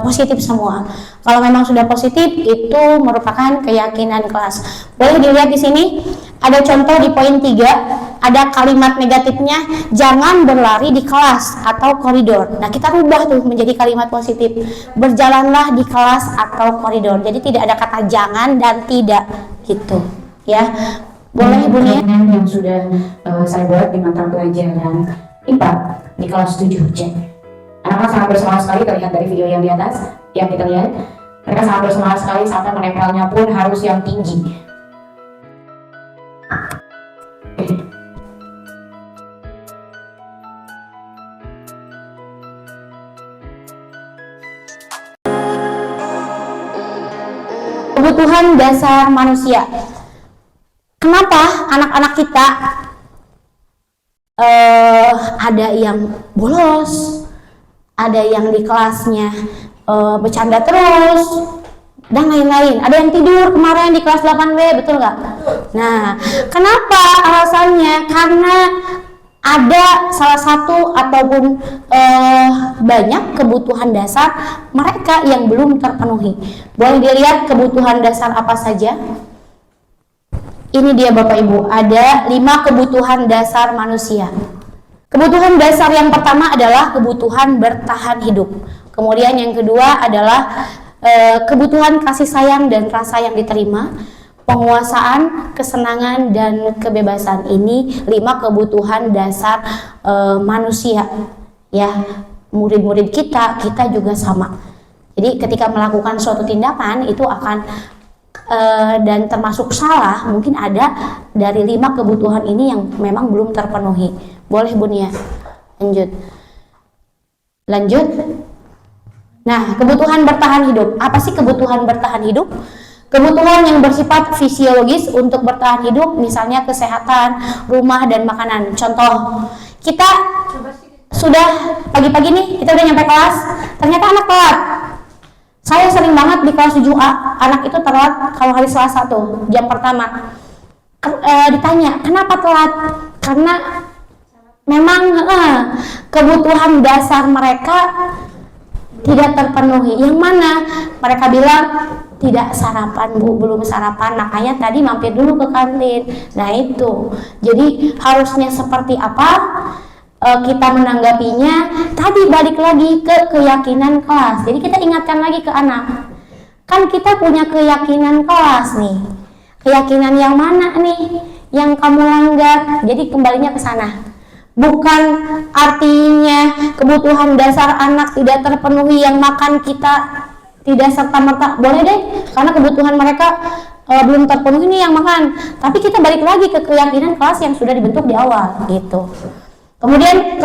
Speaker 2: positif semua. Kalau memang sudah positif, itu merupakan keyakinan kelas. Boleh dilihat di sini ada contoh di poin 3, ada kalimat negatifnya, jangan berlari di kelas atau koridor. Nah, kita rubah tuh menjadi kalimat positif, berjalanlah di kelas atau koridor. Jadi tidak ada kata jangan dan tidak gitu ya. Boleh Ibu Nia?
Speaker 8: Yang sudah saya buat di mata pelajaran IPA di kelas 7C. Anak-anak sangat bersemangat sekali, terlihat dari video yang di atas yang kita lihat. Mereka sangat bersemangat sekali sampai menempelnya pun harus yang tinggi.
Speaker 2: Kebutuhan dasar manusia. Kenapa anak-anak kita ada yang bolos, ada yang di kelasnya bercanda terus dan lain-lain. Ada yang tidur kemarin di kelas 8B, betul nggak? Nah, kenapa alasannya? Karena ada salah satu ataupun banyak kebutuhan dasar mereka yang belum terpenuhi. Boleh dilihat kebutuhan dasar apa saja? Ini dia Bapak Ibu, ada 5 kebutuhan dasar manusia. Kebutuhan dasar yang pertama adalah kebutuhan bertahan hidup. Kemudian yang kedua adalah kebutuhan kasih sayang dan rasa yang diterima, penguasaan, kesenangan, dan kebebasan. Ini 5 kebutuhan dasar manusia. Ya, murid-murid kita juga sama. Jadi ketika melakukan suatu tindakan itu akan dan termasuk salah, mungkin ada dari 5 kebutuhan ini yang memang belum terpenuhi. Boleh Bu Nia? Lanjut. Nah, kebutuhan bertahan hidup. Apa sih kebutuhan bertahan hidup? Kebutuhan yang bersifat fisiologis untuk bertahan hidup, misalnya kesehatan, rumah, dan makanan. Contoh, kita sudah pagi-pagi nih, kita udah nyampe kelas, ternyata anak telat. Saya sering banget di kelas 7A, anak itu telat kalau hari Selasa tuh, jam pertama. Ditanya, kenapa telat? Karena memang kebutuhan dasar mereka tidak terpenuhi. Yang mana mereka bilang tidak sarapan Bu, belum sarapan, makanya tadi mampir dulu ke kantin. Nah itu, jadi harusnya seperti apa kita menanggapinya. Tadi balik lagi ke keyakinan kelas, jadi kita ingatkan lagi ke anak, kan kita punya keyakinan kelas nih, keyakinan yang mana nih yang kamu langgar. Jadi kembalinya ke sana. Bukan artinya kebutuhan dasar anak tidak terpenuhi, yang makan kita tidak serta-merta boleh deh, karena kebutuhan mereka belum terpenuhi nih yang makan. Tapi kita balik lagi ke keyakinan kelas yang sudah dibentuk di awal gitu. Kemudian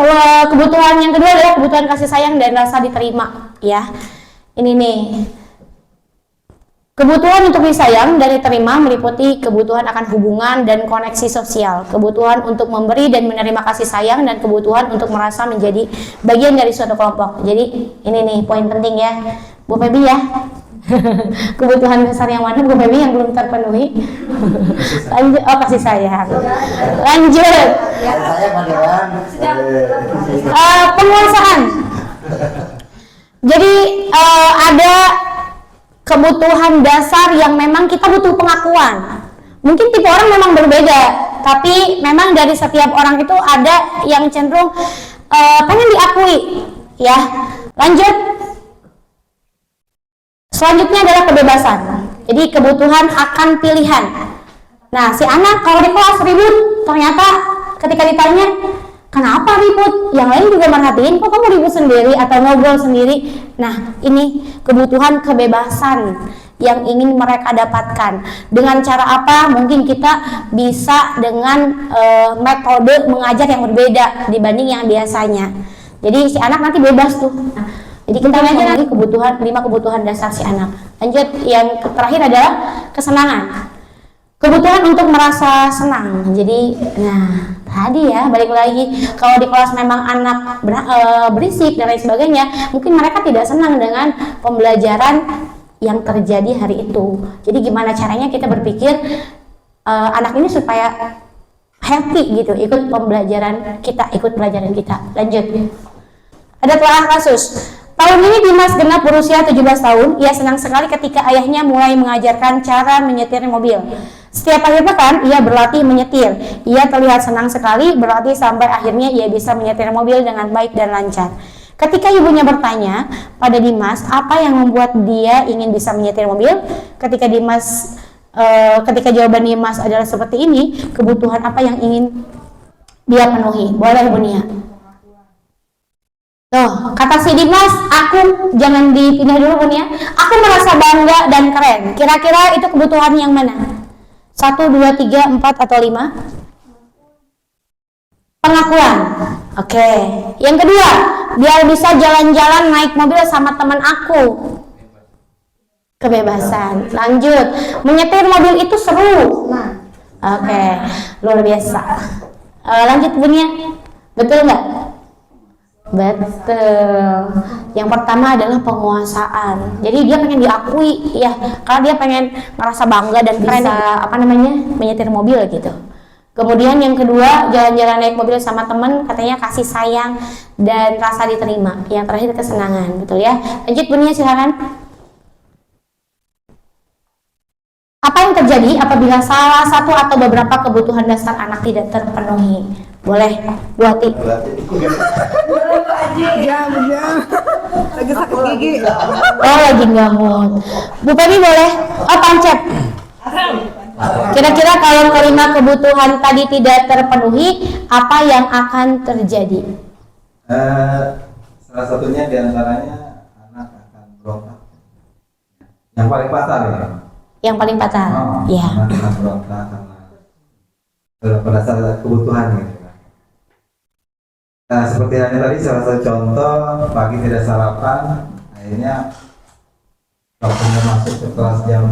Speaker 2: kebutuhan yang kedua adalah kebutuhan kasih sayang dan rasa diterima ya. Ini nih. Kebutuhan untuk disayang dan diterima meliputi kebutuhan akan hubungan dan koneksi sosial, kebutuhan untuk memberi dan menerima kasih sayang, dan kebutuhan untuk merasa menjadi bagian dari suatu kelompok. Jadi ini nih poin penting ya, Bu Febi ya. Kebutuhan dasar yang mana Bu Febi yang belum terpenuhi? Lanjut, oh kasih sayang. Lanjut. Penguasaan. Jadi ada kebutuhan dasar yang memang kita butuh pengakuan. Mungkin tipe orang memang berbeda, tapi memang dari setiap orang itu ada yang cenderung pengen diakui ya. Lanjut. Selanjutnya adalah kebebasan. Jadi kebutuhan akan pilihan. Nah, si anak kalau di kelas ribut, ternyata ketika ditanya kenapa ribut, yang lain juga merhatiin, kok kamu ribut sendiri atau ngobrol sendiri. Nah, ini kebutuhan kebebasan yang ingin mereka dapatkan. Dengan cara apa? Mungkin kita bisa dengan metode mengajar yang berbeda dibanding yang biasanya. Jadi si anak nanti bebas tuh. Jadi kita aja nanti kebutuhan 5 kebutuhan dasar si anak. Lanjut, yang terakhir adalah kesenangan. Kebutuhan untuk merasa senang. Jadi, nah tadi ya balik lagi, kalau di kelas memang anak berisik dan lain sebagainya, mungkin mereka tidak senang dengan pembelajaran yang terjadi hari itu. Jadi gimana caranya kita berpikir anak ini supaya happy gitu, ikut pembelajaran kita, ikut pelajaran kita. Lanjut. Ada telah kasus. Tahun ini Dimas genap berusia 17 tahun. Ia senang sekali ketika ayahnya mulai mengajarkan cara menyetir mobil. Setiap akhir pekan, ia berlatih menyetir. Ia terlihat senang sekali berlatih sampai akhirnya ia bisa menyetir mobil dengan baik dan lancar. Ketika ibunya bertanya pada Dimas apa yang membuat dia ingin bisa menyetir mobil, ketika jawaban Dimas adalah seperti ini, kebutuhan apa yang ingin dia penuhi? Boleh Bu Nia? Tuh, kata si Dimas, aku jangan dipindah dulu Bu Nia. Aku merasa bangga dan keren. Kira-kira itu kebutuhan yang mana? 1, 2, 3, 4, atau 5? Pengakuan. Oke. Yang kedua, biar bisa jalan-jalan naik mobil sama teman aku. Kebebasan. Lanjut. Menyetir mobil itu seru. Nah. Oke. Luar biasa. Lanjut Bu Nia. Betul nggak? Betul. Yang pertama adalah penguasaan. Jadi dia pengen diakui ya, karena dia pengen merasa bangga dan bisa menyetir mobil gitu. Kemudian yang kedua, jalan-jalan naik mobil sama temen, katanya kasih sayang dan rasa diterima. Yang terakhir kesenangan, betul ya. Lanjut Bu Nia, silakan. Apa yang terjadi apabila salah satu atau beberapa kebutuhan dasar anak tidak terpenuhi? Boleh, Bu Hati.
Speaker 9: Lagi sakit gigi.
Speaker 2: Oh, lagi nggak mood. Bu Penny boleh? Oh, Pancet. Kira-kira kalau kelima kebutuhan tadi tidak terpenuhi, apa yang akan terjadi?
Speaker 7: Salah satunya diantaranya anak akan berontak. Yang paling fatal ya.
Speaker 2: Yang paling fatal. Ya.
Speaker 7: Anak akan berontak karena berdasarkan kebutuhan gitu. Nah, seperti halnya tadi salah satu contoh, pagi tidak sarapan, akhirnya waktunya masuk ke kelas jam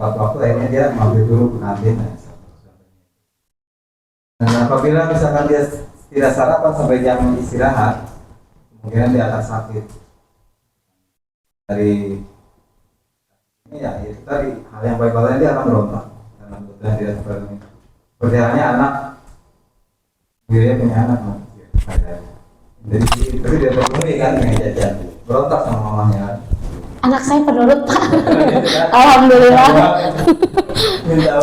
Speaker 7: 4 waktu, akhirnya dia mampir dulu ke kantin. Dan apabila misalkan dia tidak sarapan sampai jam istirahat, kemungkinan dia akan sakit. Dari ini ya, itu tadi hal yang baik-baiknya dia akan berontak karena kebutuhan tidak terpenuhi. Seperti halnya anak, dia punya anak. Jadi itu dia terpenuhi kan dengan jajan, berontak sama mamanya.
Speaker 2: Anak saya penurut Pak. Alhamdulillah.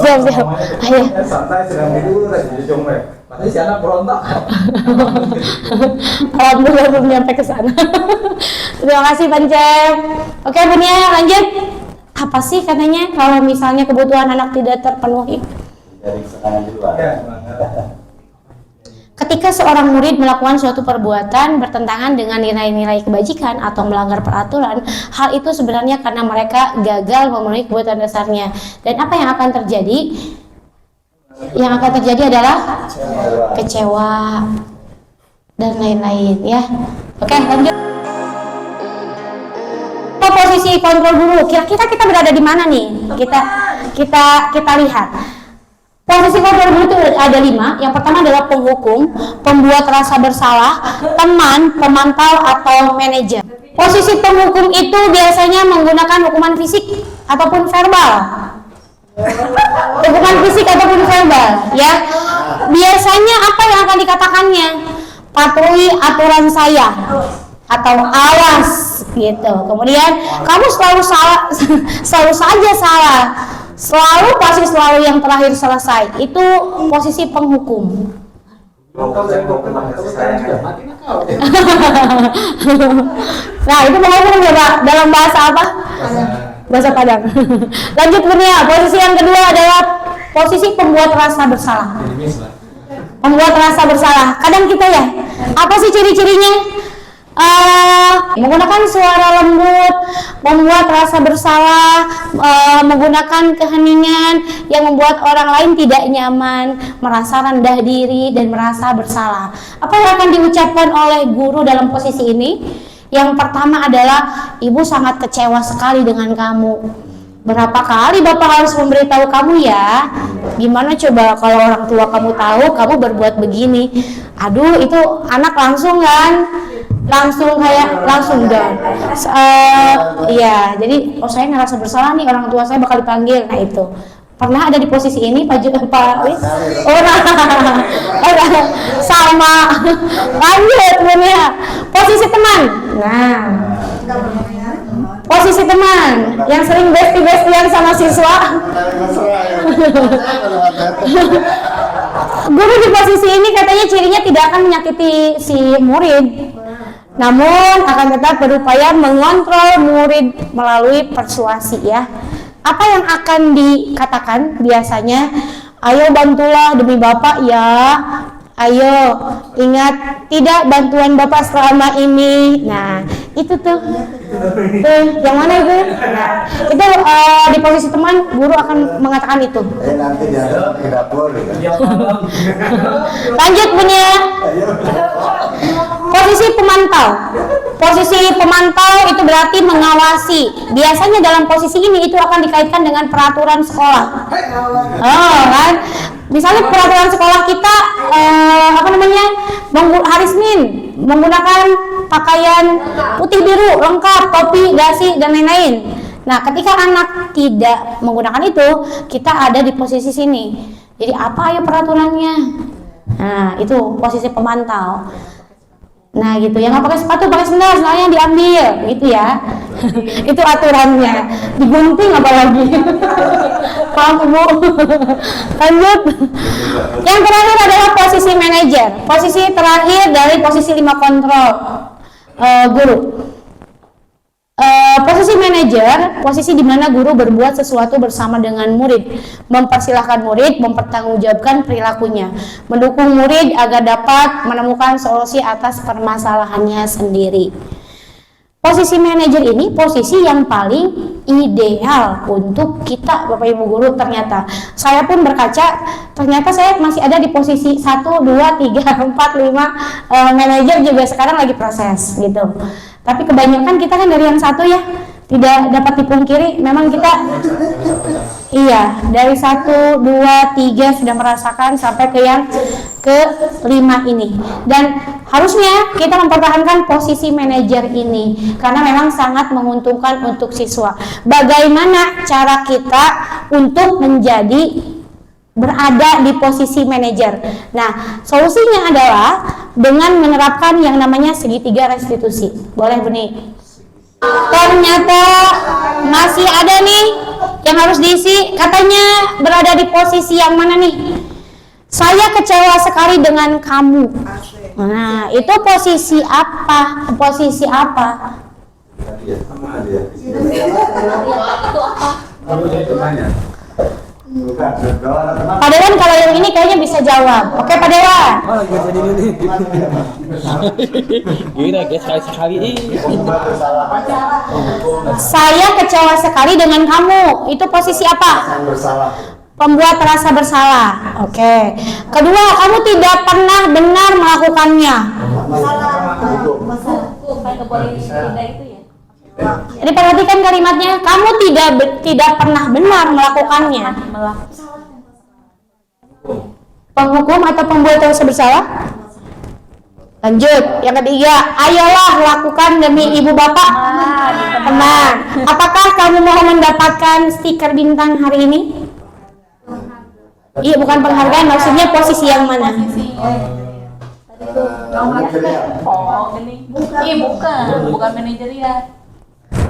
Speaker 2: Siap. Ayo.
Speaker 10: Santai sedang tidur aja di jongmek. Padahal si anak berontak.
Speaker 2: Alhamdulillah belum nyampe ke sana. Terima kasih Pancep. Oke Bunia, lanjut. Apa sih katanya kalau misalnya kebutuhan anak tidak terpenuhi?
Speaker 1: Dari serangan di luar.
Speaker 2: Ketika seorang murid melakukan suatu perbuatan bertentangan dengan nilai-nilai kebajikan atau melanggar peraturan, hal itu sebenarnya karena mereka gagal memenuhi kebutuhan dasarnya. Dan apa yang akan terjadi? Yang akan terjadi adalah kecewa dan lain-lain ya. Oke, lanjut. Posisi kontrol guru. Kira-kira kita berada di mana nih? Kita lihat. Posisi kontrol guru itu ada 5. Yang pertama adalah penghukum, pembuat rasa bersalah, teman, pemantau, atau manajer. Posisi penghukum itu biasanya menggunakan hukuman fisik ataupun verbal. Hukuman fisik ataupun verbal, ya. Biasanya apa yang akan dikatakannya? Patuhi aturan saya atau awas gitu. Kemudian kamu selalu salah, selalu saja salah. Pasti selalu yang terakhir selesai. Itu posisi penghukum. Nah, itu penghukum ya Pak, dalam bahasa apa? Bahasa Padang. Lanjut Bunia, posisi yang kedua adalah posisi pembuat rasa bersalah. Membuat rasa bersalah. Kadang kita ya, apa sih ciri-cirinya? Menggunakan suara lembut, membuat rasa bersalah, menggunakan keheningan yang membuat orang lain tidak nyaman, merasa rendah diri dan merasa bersalah. Apa yang akan diucapkan oleh guru dalam posisi ini? Yang pertama adalah, ibu sangat kecewa sekali dengan kamu. Berapa kali Bapak harus memberitahu kamu ya? Gimana coba kalau orang tua kamu tahu kamu berbuat begini? Aduh, itu anak langsung kan? Langsung down. Iya, jadi saya ngerasa bersalah nih, orang tua saya bakal dipanggil. Nah itu pernah ada di posisi ini Pak Wis? Orang sama. Lanjut Bunia, posisi teman. Nah, posisi teman yang sering bestie-bestian sama siswa. Guru di posisi ini katanya cirinya tidak akan menyakiti si murid, namun akan tetap berupaya mengontrol murid melalui persuasi ya. Apa yang akan dikatakan biasanya? Ayo bantulah demi Bapak ya. Ayo, ingat tidak bantuan Bapak selama ini. Nah, itu tuh yang mana itu? Nah, itu di posisi teman, guru akan mengatakan itu.
Speaker 1: Nanti dia ke dapur.
Speaker 2: Lanjut Bunia. Posisi pemantau. Posisi pemantau itu berarti mengawasi. Biasanya dalam posisi ini itu akan dikaitkan dengan peraturan sekolah. Oh, kan? Misalnya peraturan sekolah kita hari Senin menggunakan pakaian putih biru lengkap, topi, dasi dan lain-lain. Nah, ketika anak tidak menggunakan itu, kita ada di posisi sini. Jadi apa ya peraturannya? Nah, itu posisi pemantau. Nah gitu, yang nggak pakai sepatu pakai sendal, sendalnya diambil, gitu ya. Itu aturannya. Digunting apalagi. Paham Ibu? Lanjut. Yang terakhir adalah posisi manajer. Posisi terakhir dari posisi 5 kontrol guru. Posisi manajer, posisi di mana guru berbuat sesuatu bersama dengan murid, mempersilahkan murid mempertanggungjawabkan perilakunya, mendukung murid agar dapat menemukan solusi atas permasalahannya sendiri. Posisi manajer ini posisi yang paling ideal untuk kita Bapak Ibu guru. Ternyata saya pun berkaca, ternyata saya masih ada di posisi 1, 2, 3, 4, 5 manajer juga sekarang lagi proses gitu. Tapi kebanyakan kita kan dari yang satu ya, tidak dapat dipungkiri, memang kita iya dari 1, 2, 3 sudah merasakan sampai ke yang ke-5 ini. Dan harusnya kita mempertahankan posisi manajer ini karena memang sangat menguntungkan untuk siswa. Bagaimana cara kita untuk menjadi berada di posisi manajer? Nah, solusinya adalah dengan menerapkan yang namanya segitiga restitusi. Boleh Buni? Ternyata masih ada nih yang harus diisi. Katanya berada di posisi yang mana nih? Saya kecewa sekali dengan kamu. Nah, itu posisi apa? Posisi apa?
Speaker 1: Tadi ya, sama dia. Bukan, kalau ada teman.
Speaker 2: Pak Dewan kalau yang ini kayaknya bisa jawab. Oke Pak Dewan.
Speaker 11: Gila guys, sekali
Speaker 2: Saya kecewa sekali dengan kamu. Itu posisi apa?
Speaker 1: Bersalah.
Speaker 2: Pembuat rasa bersalah. Oke. Kedua, kamu tidak pernah benar melakukannya. Jadi perhatikan kalimatnya. Kamu tidak pernah benar melakukannya. Penghukum atau pembuat rasa bersalah? Lanjut, yang ketiga, ayolah lakukan demi ibu bapak. Tenang. Apakah kamu mau mendapatkan stiker bintang hari ini? Iya, bukan penghargaan, maksudnya posisi yang mana?
Speaker 4: Bukan manajerial.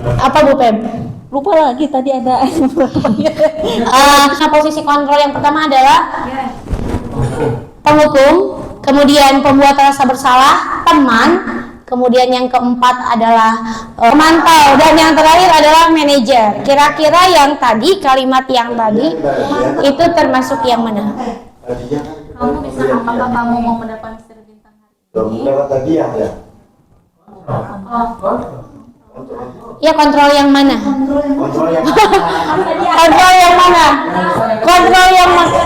Speaker 2: Apa Bu Pem?
Speaker 4: Lupa lagi tadi ada.
Speaker 2: Posisi kontrol yang pertama adalah penghukum, kemudian pembuat rasa bersalah, teman, kemudian yang keempat adalah pemantau, dan yang terakhir adalah manajer. Kira-kira yang tadi, kalimat yang tadi itu termasuk yang mana?
Speaker 4: Kamu bisa apakah kamu mau mendapatkan stiker bintang hari ini?
Speaker 1: Lewat tadi ya.
Speaker 2: Ya, kontrol yang mana?
Speaker 1: Kontrol yang
Speaker 2: Kontrol yang mana? Kontrol yang mana?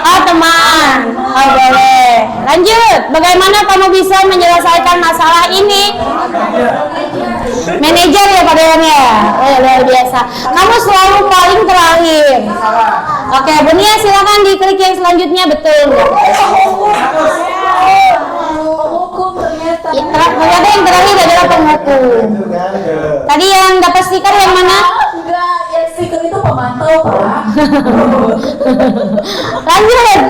Speaker 2: Ah, teman. Oh, boleh. Lanjut. Bagaimana kamu bisa menyelesaikan masalah ini? Manajer ya Pak Dewan ya? Oh, ya, luar biasa. Kamu selalu paling terakhir. Oke, Bu Nia silakan diklik yang selanjutnya. Betul. Ya, ternyata yang terakhir adalah penghukum. Tadi yang dapat stiker yang mana?
Speaker 4: Enggak, yang stiker itu pemantau, Pak.
Speaker 2: Lanjut.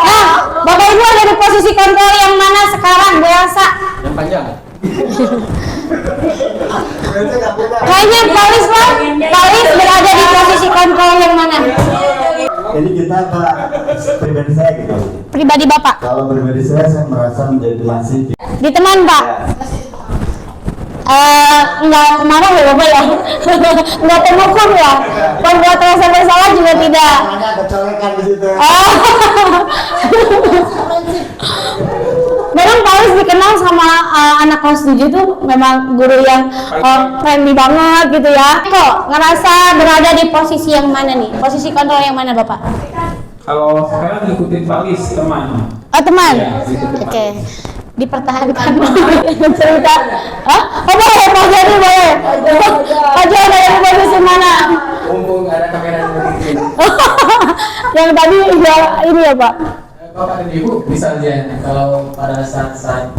Speaker 2: Nah, Bapak Ibu ada di posisi kontrol yang mana sekarang, Bu Elsa?
Speaker 11: yang panjang.
Speaker 2: Kayaknya Palis berada di posisi kontrol yang mana?
Speaker 1: Ini kita pribadi saya gitu.
Speaker 2: Pribadi Bapak.
Speaker 1: Kalau pribadi saya merasa menjadi masih
Speaker 2: Di teman Pak. Enggak marah ya Bapak ya? Enggak pengukur ya? Pembuat rasa bersalah juga tidak.
Speaker 1: kecolekan di situ.
Speaker 2: Memang Paulus dikenal sama anak kelas 7 tuh memang guru yang friendly banget gitu ya. Kok ngerasa berada di posisi yang mana nih? Posisi kontrol yang mana Bapak?
Speaker 11: Kalau sekarang ngikutin Palis teman.
Speaker 2: Oh teman?
Speaker 11: Ya,
Speaker 2: Oke. Dipertahankan cerita. Hah? Oh boleh, Pak Jadi boleh. Pak Jadi ada yang posisi mana?
Speaker 10: Mumpung ada kamera yang begini.
Speaker 2: Yang tadi ya ini ya Pak.
Speaker 10: Bapak dan Ibu, misalnya kalau pada saat-saat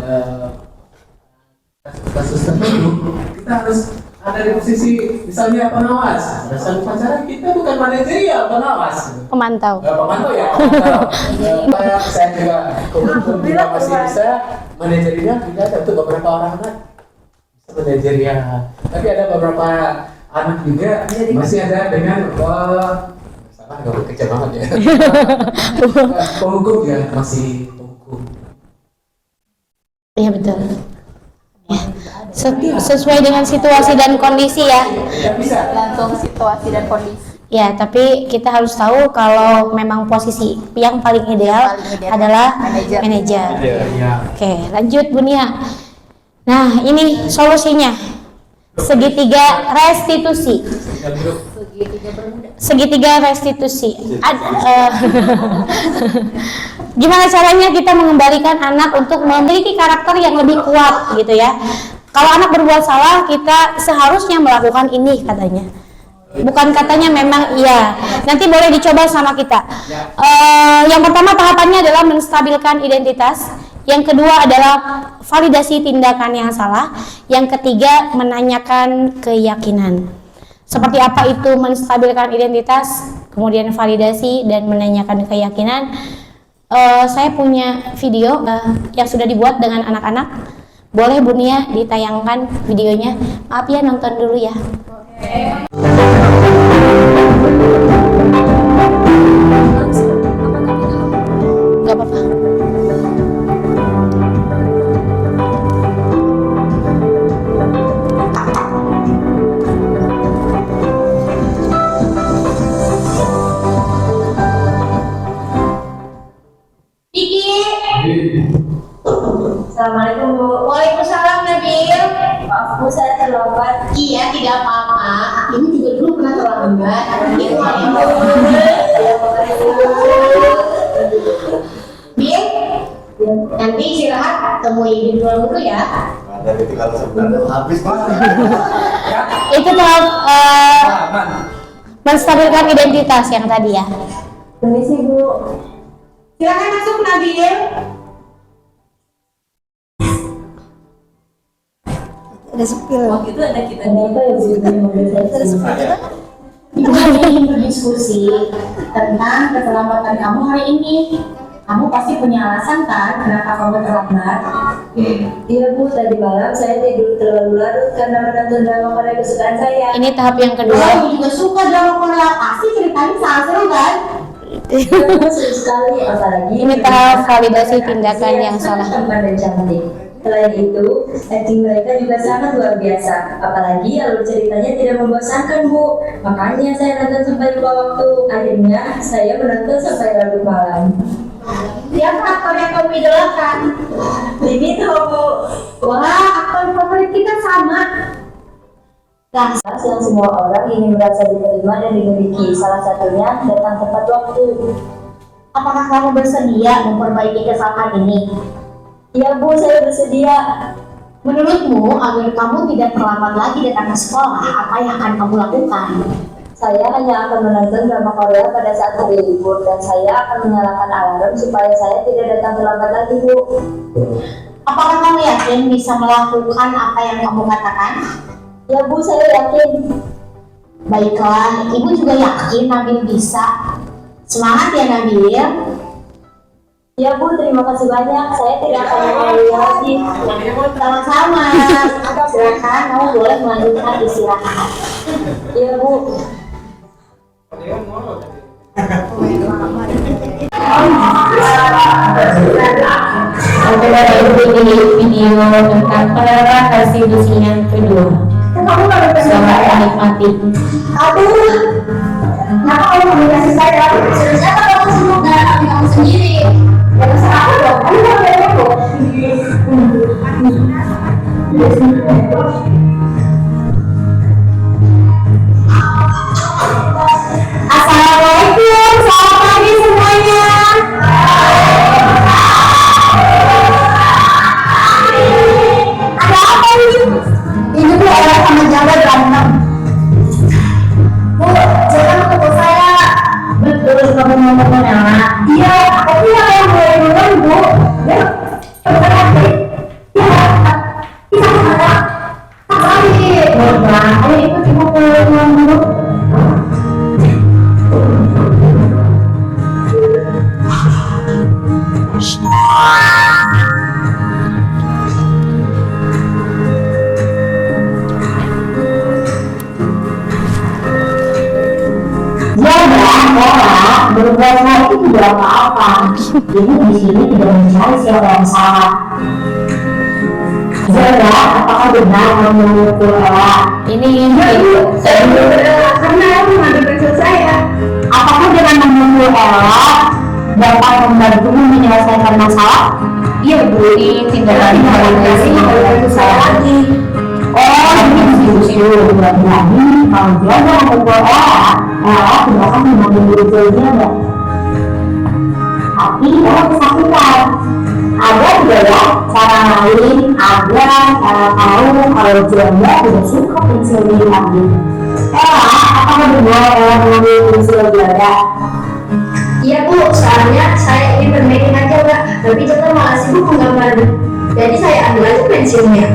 Speaker 10: kasus tertentu, kita harus ada di posisi misalnya pengawas. Pada saat upacara kita bukan manajerial, pengawas.
Speaker 2: Pemantau.
Speaker 10: Pemantau ya. Saya juga juga masih bisa manajerial, tidak ada untuk beberapa orang anak bisa manajerial. Tapi ada beberapa anak juga masih ada dengan agak kecil banget ya. Penghukum ya, masih penghukum.
Speaker 2: Iya betul. Ya. Sesuai dengan situasi dan kondisi ya.
Speaker 4: Langsung situasi dan kondisi.
Speaker 2: Ya, tapi kita harus tahu kalau memang posisi yang paling ideal adalah manajer. Oke, lanjut Bu Nia. Nah, ini solusinya. Segitiga restitusi. Segitiga restitusi. Gimana caranya kita mengembalikan anak untuk memiliki karakter yang lebih kuat gitu ya. Kalau anak berbuat salah, kita seharusnya melakukan ini katanya. Bukan katanya, memang iya. Nanti boleh dicoba sama kita. Yang pertama tahapannya adalah menstabilkan identitas. Yang kedua adalah validasi tindakan yang salah. Yang ketiga menanyakan keyakinan. Seperti apa itu menstabilkan identitas, kemudian validasi dan menanyakan keyakinan. saya punya video yang sudah dibuat dengan anak-anak. Boleh Bu Nia ditayangkan videonya? Maaf ya, nonton dulu ya. Gak apa-apa.
Speaker 6: Assalamualaikum Bu. Waalaikumsalam Nabil. Maaf Bu, saya terlambat. Iya, tidak apa-apa. Ini juga dulu pernah terlambat. Bil, nanti istirahat temui di luar dulu ya.
Speaker 1: Ada itu kalau sebenarnya habis Pak.
Speaker 2: Itu tahap menstabilkan identitas yang tadi ya.
Speaker 6: Permisi Bu. Silakan masuk Nabil.
Speaker 9: Ada sepil.
Speaker 6: Waktu itu ada kita apa ya Bu? Ingin berdiskusi tentang keterlambatan kamu hari ini. Kamu pasti punya alasan kan kenapa kamu terlambat? Iya Bu, tadi malam saya tidur terlalu larut karena menonton drama Korea kesukaan saya.
Speaker 2: Ini tahap yang kedua.
Speaker 6: Aku juga suka drama Korea, pasti ceritanya sangat seru kan? Seru sekali, apalagi
Speaker 2: Ini tahap validasi tindakan yang salah.
Speaker 6: Tampan dan cantik. Selain itu, acting mereka juga sangat luar biasa. Apalagi alur ceritanya tidak membosankan Bu. Makanya saya nonton sampai lupa waktu. Akhirnya saya menonton sampai larut malam. Siapa aktor yang kamu idolakan? Ini tahu Bu. Wah, aktor favorit kita sama. Nah, yang semua orang ingin merasa diterima dan dimiliki. Salah satunya datang tepat waktu. Apakah kamu bersedia memperbaiki kesalahan ini? Iya Bu, saya bersedia. Menurutmu, agar kamu tidak terlambat lagi datang ke sekolah, apa yang akan kamu lakukan? Saya hanya akan menonton drama Korea pada saat hari libur dan saya akan menyalakan alarm supaya saya tidak datang terlambat lagi Bu. Apakah kamu yakin bisa melakukan apa yang kamu katakan? Ya Bu, saya yakin. Baiklah, Ibu juga yakin Nabil bisa. Semangat ya Nabil. Ya Bu, terima kasih banyak. Saya tidak akan mengulangi lagi. Sama-sama. Silakan, kamu boleh melanjutkan istirahat. Iya Bu.
Speaker 2: Saudara Ibu ini video tentang penerapan versi busi yang kedua. Selamat menikmati.
Speaker 6: Aduh, kenapa kamu mengasihi saya? Seharusnya kamu sibuk dengan kami kamu sendiri. Ya terserah aku dong, kamu kan udah aku. Assalamualaikum, selamat pagi semuanya. Ada apa ini? Ini tuh orang sama Jawa berantem. Bu, jangan pukul saya. Betul, kamu mau mengalah. Iya, aku yang mulai duluan Bu. Ya, bukan hati. Ya, bisa kemana? Tak lagi. Baiklah, ayo ikut ibu pulang dulu. Berbuat salah itu tidak apa-apa. Ibu di sini tidak mencari siapa yang salah. Zara, apakah benar kamu memukul Ella?
Speaker 2: Ini
Speaker 6: Saya benar karena aku mengambil pensil saya. Apakah dengan memukul Ella dapat membantumu menyelesaikan masalah? Iya Bu, ini tindakan validasi menurut saya lagi. Oh, ini diskusi dulu. Berarti kalau dia mau memukul Ella tidak akan mengambil pensilnya. Tapi Ella kesakitan. Ada juga ya cara lain agar Ella tahu kalau dia tidak suka pensil ini lagi. Ella, apakah benar Ella mengambil pensil dia? Iya Bu, soalnya saya ingin bermain aja Mbak, tapi Jaka malah sibuk menggambar. Jadi saya ambil aja pensilnya.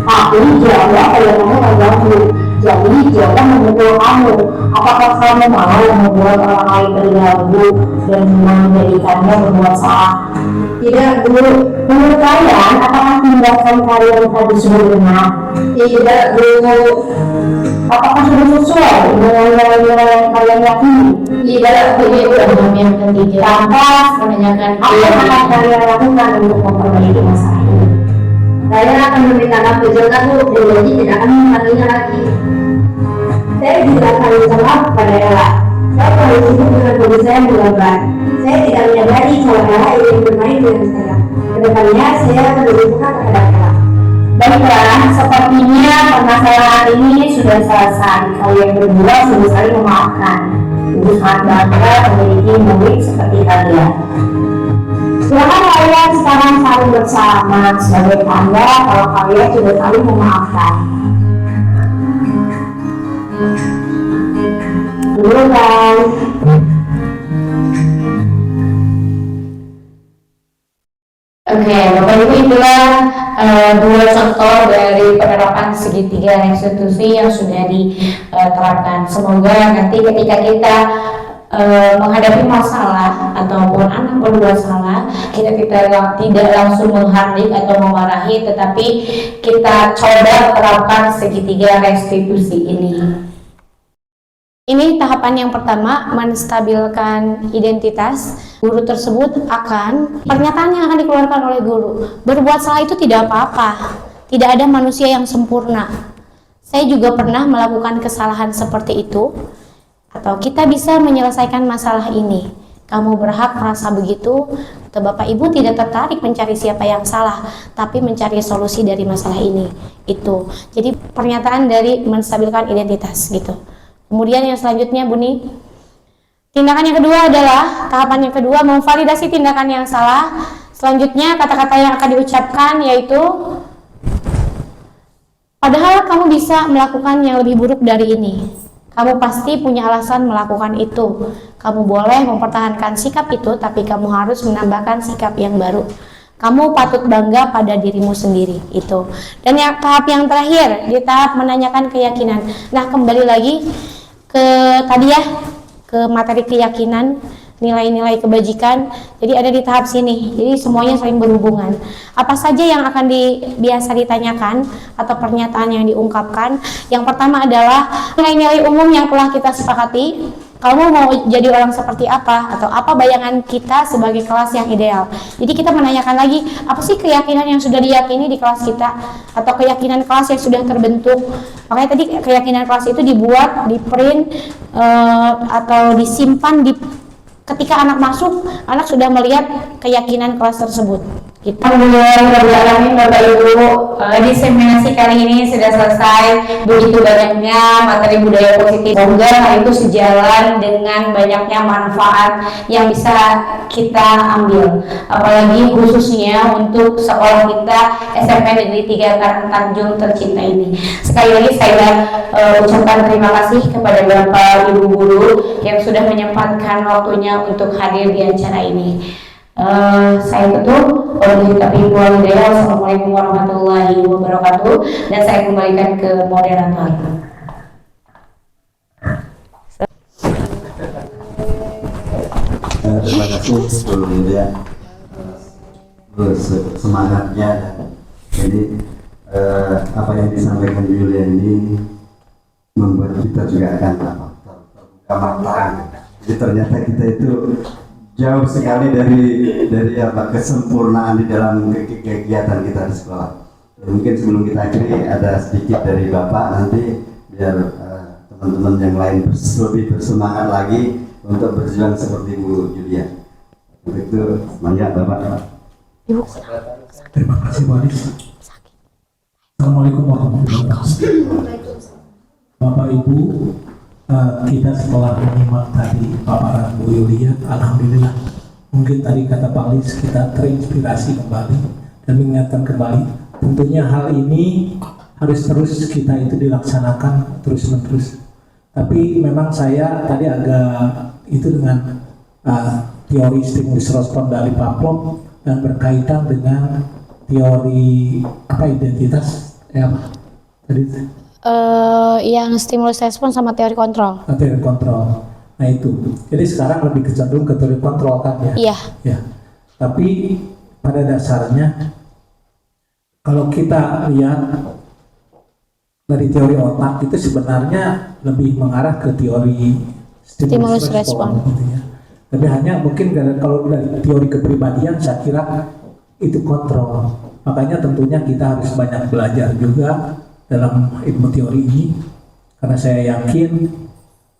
Speaker 6: Tapi dia kalau kamu nggak ganggu.
Speaker 8: Jadi dia memukul kamu. Apakah kamu mau membuat orang lain terganggu dan menjadikannya berbuat salah? Tidak, Bu. Menurut kalian, apakah tindakan kalian tadi sudah benar? Tidak, Bu. Apakah sudah sesuai dengan nilai-nilai yang kalian yakini? Tidak, Bu. Yang ketiga, lantas menanyakan apa yang akan kalian lakukan untuk memperbaiki masalah ini? Saya akan meminta maaf ke Jaka, Bu, dan janji tidak akan mengulanginya lagi. Saya juga akan minta maaf kepada Ella. Saya paling sibuk dengan hobi saya menggambar. Saya tidak menyadari kalau Ella ingin bermain dengan saya. Kedepannya saya akan lebih peka terhadap Ella. Baiklah, sepertinya permasalahan ini sudah selesai. Kalian berdua sudah saling memaafkan. Ibu sangat bangga memiliki murid seperti kalian. Silakan kalian sekarang saling bersama sebagai tanda kalau kalian sudah saling memaafkan. Dulu kan. Oke, Bapak Ibu, itulah dua contoh dari penerapan segitiga restitusi yang sudah diterapkan. Semoga nanti ketika kita menghadapi masalah ataupun anak berbuat salah, kita tidak langsung menghardik atau memarahi, tetapi kita coba terapkan segitiga restitusi ini. Ini tahapan yang pertama, menstabilkan identitas. Guru tersebut akan, pernyataan yang akan dikeluarkan oleh guru, berbuat salah itu tidak apa-apa, tidak ada manusia yang sempurna. Saya juga pernah melakukan kesalahan seperti itu, atau kita bisa menyelesaikan masalah ini. Kamu berhak merasa begitu, atau Bapak Ibu tidak tertarik mencari siapa yang salah, tapi mencari solusi dari masalah ini. Itu. Jadi pernyataan dari menstabilkan identitas gitu. Kemudian yang selanjutnya, Buni, tindakan yang kedua adalah, tahapan yang kedua, memvalidasi tindakan yang salah. Selanjutnya kata-kata yang akan diucapkan yaitu, padahal kamu bisa melakukan yang lebih buruk dari ini. Kamu pasti punya alasan melakukan itu. Kamu boleh mempertahankan sikap itu, tapi kamu harus menambahkan sikap yang baru. Kamu patut bangga pada dirimu sendiri, itu. Dan yang tahap yang terakhir, di tahap menanyakan keyakinan. Nah, kembali lagi ke tadi ya, ke materi keyakinan, nilai-nilai kebajikan. Jadi ada di tahap sini. Jadi semuanya saling berhubungan. Apa saja yang akan biasa ditanyakan atau pernyataan yang diungkapkan? Yang pertama adalah nilai-nilai umum yang telah kita sepakati. Kamu mau jadi orang seperti apa? Atau apa bayangan kita sebagai kelas yang ideal? Jadi kita menanyakan lagi, apa sih keyakinan yang sudah diyakini di kelas kita? Atau keyakinan kelas yang sudah terbentuk? Makanya tadi keyakinan kelas itu dibuat, di print, atau disimpan ketika anak masuk, anak sudah melihat keyakinan kelas tersebut. Alhamdulillah, Bapak Ibu, diseminasi kali ini sudah selesai. Begitu banyaknya materi budaya positif. Semoga hal itu sejalan dengan banyaknya manfaat yang bisa kita ambil. Apalagi khususnya untuk sekolah kita SMP Negeri 3 Karang Tanjung tercinta ini. Sekali lagi saya ucapkan terima kasih kepada Bapak Ibu guru yang sudah menyempatkan waktunya untuk hadir di acara ini. Saya tutup. Assalamualaikum warahmatullahi wabarakatuh, dan saya kembalikan ke moderator.
Speaker 1: Terima kasih sebelumnya semangatnya. Jadi apa yang disampaikan Julia ini membuat kita juga akan terbuka mata. Jadi ternyata kita itu jauh sekali dari kesempurnaan di dalam kegiatan kita di sekolah. Mungkin sebelum kita akhiri ada sedikit dari Bapak, nanti biar teman-teman yang lain lebih bersemangat lagi untuk berjuang seperti Bu Julia. Begitu, semangat Bapak.
Speaker 11: Terima kasih Bu Anis. Assalamualaikum warahmatullahi wabarakatuh. Bapak Ibu, kita setelah menyimak tadi paparan Bu Yulia, alhamdulillah, mungkin tadi kata Pak Lis, kita terinspirasi kembali dan mengingatkan kembali. Tentunya hal ini harus terus kita itu dilaksanakan terus-menerus. Tapi memang saya tadi agak itu dengan teori stimulus respon dari Pavlov dan berkaitan dengan teori identitas, tadi
Speaker 2: Yang stimulus respon sama teori kontrol.
Speaker 11: Teori kontrol. Nah itu. Jadi sekarang lebih cenderung ke teori kontrol kan ya?
Speaker 2: Iya.
Speaker 11: Ya. Tapi pada dasarnya kalau kita lihat dari teori otak itu sebenarnya lebih mengarah ke teori stimulus respon gitu ya. Tapi hanya mungkin kalau dari teori kepribadian saya kira itu kontrol. Makanya tentunya kita harus banyak belajar juga dalam ilmu teori ini, karena saya yakin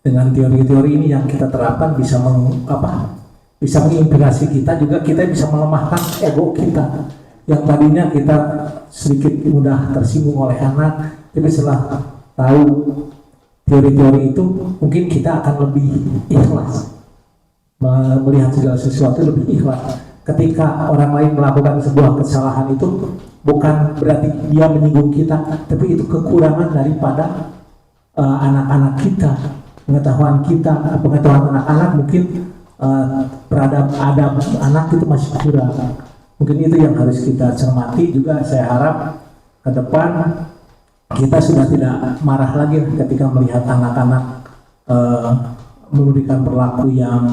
Speaker 11: dengan teori-teori ini yang kita terapkan bisa bisa menginspirasi kita, juga kita bisa melemahkan ego kita yang tadinya kita sedikit mudah tersinggung oleh anak, tapi setelah tahu teori-teori itu mungkin kita akan lebih ikhlas melihat segala sesuatu, lebih ikhlas. Ketika orang lain melakukan sebuah kesalahan itu bukan berarti dia menyinggung kita, tapi itu kekurangan daripada anak-anak kita, pengetahuan anak-anak mungkin adab anak itu masih kurang. Mungkin itu yang harus kita cermati. Juga saya harap ke depan kita sudah tidak marah lagi ketika melihat anak-anak memberikan perilaku yang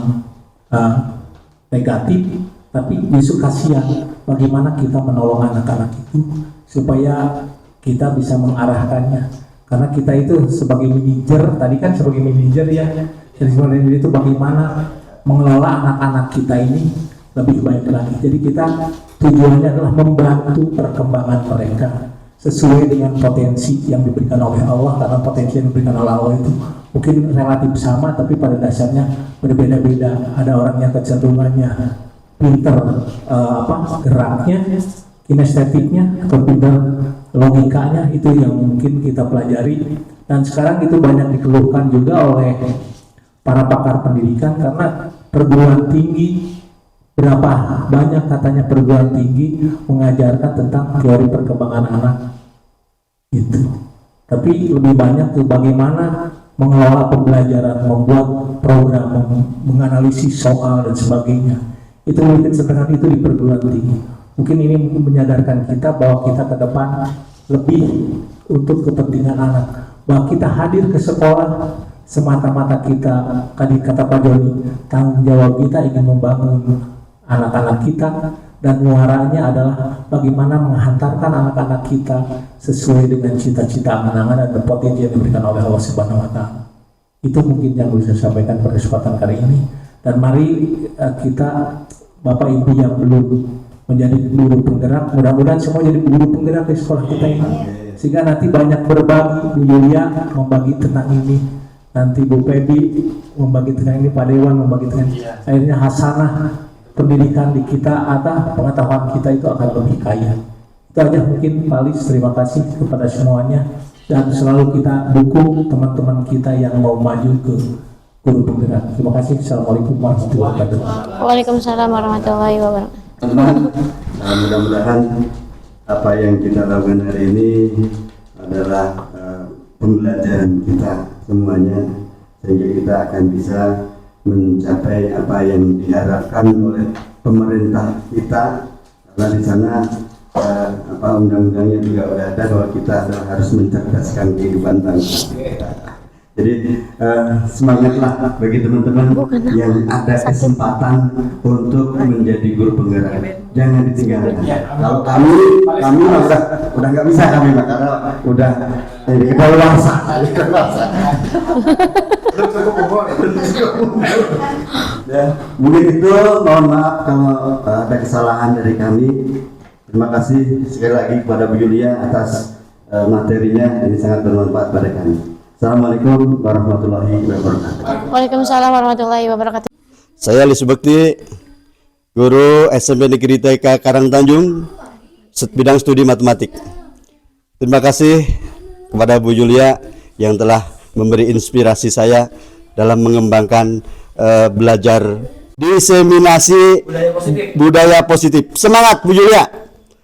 Speaker 11: negatif, tapi justru kasihan bagaimana kita menolong anak-anak itu supaya kita bisa mengarahkannya. Karena kita itu sebagai manajer, tadi kan sebagai manajer ya, jadi sebagai manajer itu bagaimana mengelola anak-anak kita ini lebih baik lagi. Jadi kita tujuannya adalah membantu perkembangan mereka sesuai dengan potensi yang diberikan oleh Allah, karena potensi yang diberikan oleh Allah itu mungkin relatif sama tapi pada dasarnya berbeda-beda. Ada orang yang kecenderungannya pinter geraknya, kinestetiknya, atau pinter logikanya, itu yang mungkin kita pelajari. Dan sekarang itu banyak dikeluhkan juga oleh para pakar pendidikan, karena perguruan tinggi berapa banyak katanya perguruan tinggi mengajarkan tentang teori perkembangan anak itu, tapi lebih banyak tuh bagaimana mengelola pembelajaran, membuat program, menganalisis soal dan sebagainya. Itu mungkin setengah itu di perguruan tinggi. Mungkin ini menyadarkan kita bahwa kita ke depan lebih untuk kepentingan anak, bahwa kita hadir ke sekolah semata-mata kita, tadi kata Pak Joni, tanggung jawab kita ingin membangun anak-anak kita, dan muaranya adalah bagaimana menghantarkan anak-anak kita sesuai dengan cita-cita angan-angan dan potensi yang diberikan oleh Allah Subhanahu wa Ta'ala. Itu mungkin yang bisa saya sampaikan pada kesempatan kali ini. Dan mari kita, Bapak Ibu yang belum menjadi guru penggerak, mudah-mudahan semua jadi guru penggerak di sekolah kita ini, sehingga nanti banyak berbagi. Bu Yulia membagi tentang ini, nanti Bu Pebi membagi tentang ini, Pak Dewan membagi tentang ini. Akhirnya hasanah pendidikan di kita atau pengetahuan kita itu akan lebih kaya. Itu aja mungkin Pak Lis. Terima kasih kepada semuanya, dan selalu kita dukung teman-teman kita yang mau maju ke guru penggerak. Terima kasih. Assalamualaikum warahmatullahi wabarakatuh.
Speaker 2: Waalaikumsalam warahmatullahi wabarakatuh.
Speaker 1: Mudah-mudahan apa yang kita lakukan hari ini adalah pembelajaran kita semuanya, sehingga kita akan bisa mencapai apa yang diharapkan oleh pemerintah kita, karena di sana undang-undangnya juga sudah ada bahwa kita harus mencerdaskan kehidupan bangsa. Jadi semangatlah bagi teman-teman yang ada kesempatan untuk menjadi guru penggerak, jangan ditinggalkan. Kalau kami udah nggak bisa kami, karena udah kedaluarsa. Ya, mungkin itu, mohon maaf kalau ada kesalahan dari kami. Terima kasih sekali lagi kepada Bu Yulia atas materinya, ini sangat bermanfaat pada kami. Assalamualaikum warahmatullahi wabarakatuh.
Speaker 2: Waalaikumsalam warahmatullahi wabarakatuh.
Speaker 1: Saya Lis Bekti, guru SMP Negeri TK Karangtanjung, bidang studi matematik. Terima kasih kepada Bu Yulia yang telah memberi inspirasi saya dalam mengembangkan belajar diseminasi budaya positif. Semangat Bu Yulia.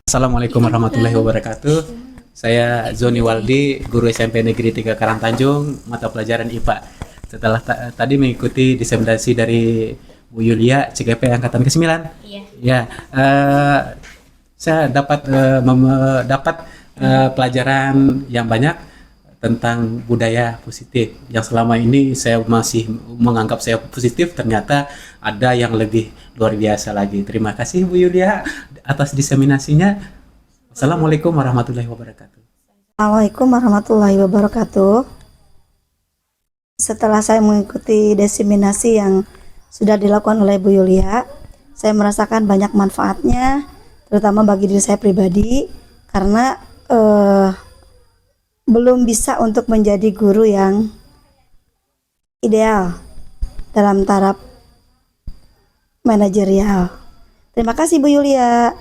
Speaker 5: Assalamualaikum warahmatullahi wabarakatuh. Saya Zoni Waldi, guru SMP Negeri 3 Karangtanjung, mata pelajaran IPA. Setelah tadi mengikuti diseminasi dari Bu Yulia, CGP angkatan ke-9. Iya. Ya, saya dapat pelajaran yang banyak tentang budaya positif yang selama ini saya masih menganggap saya positif, ternyata ada yang lebih luar biasa lagi. Terima kasih Bu Yulia atas diseminasinya. Assalamualaikum warahmatullahi wabarakatuh.
Speaker 9: Assalamualaikum warahmatullahi wabarakatuh. Setelah saya mengikuti diseminasi yang sudah dilakukan oleh Bu Yulia, saya merasakan banyak manfaatnya, terutama bagi diri saya pribadi, karena belum bisa untuk menjadi guru yang ideal dalam taraf manajerial. Terima kasih Bu Yulia.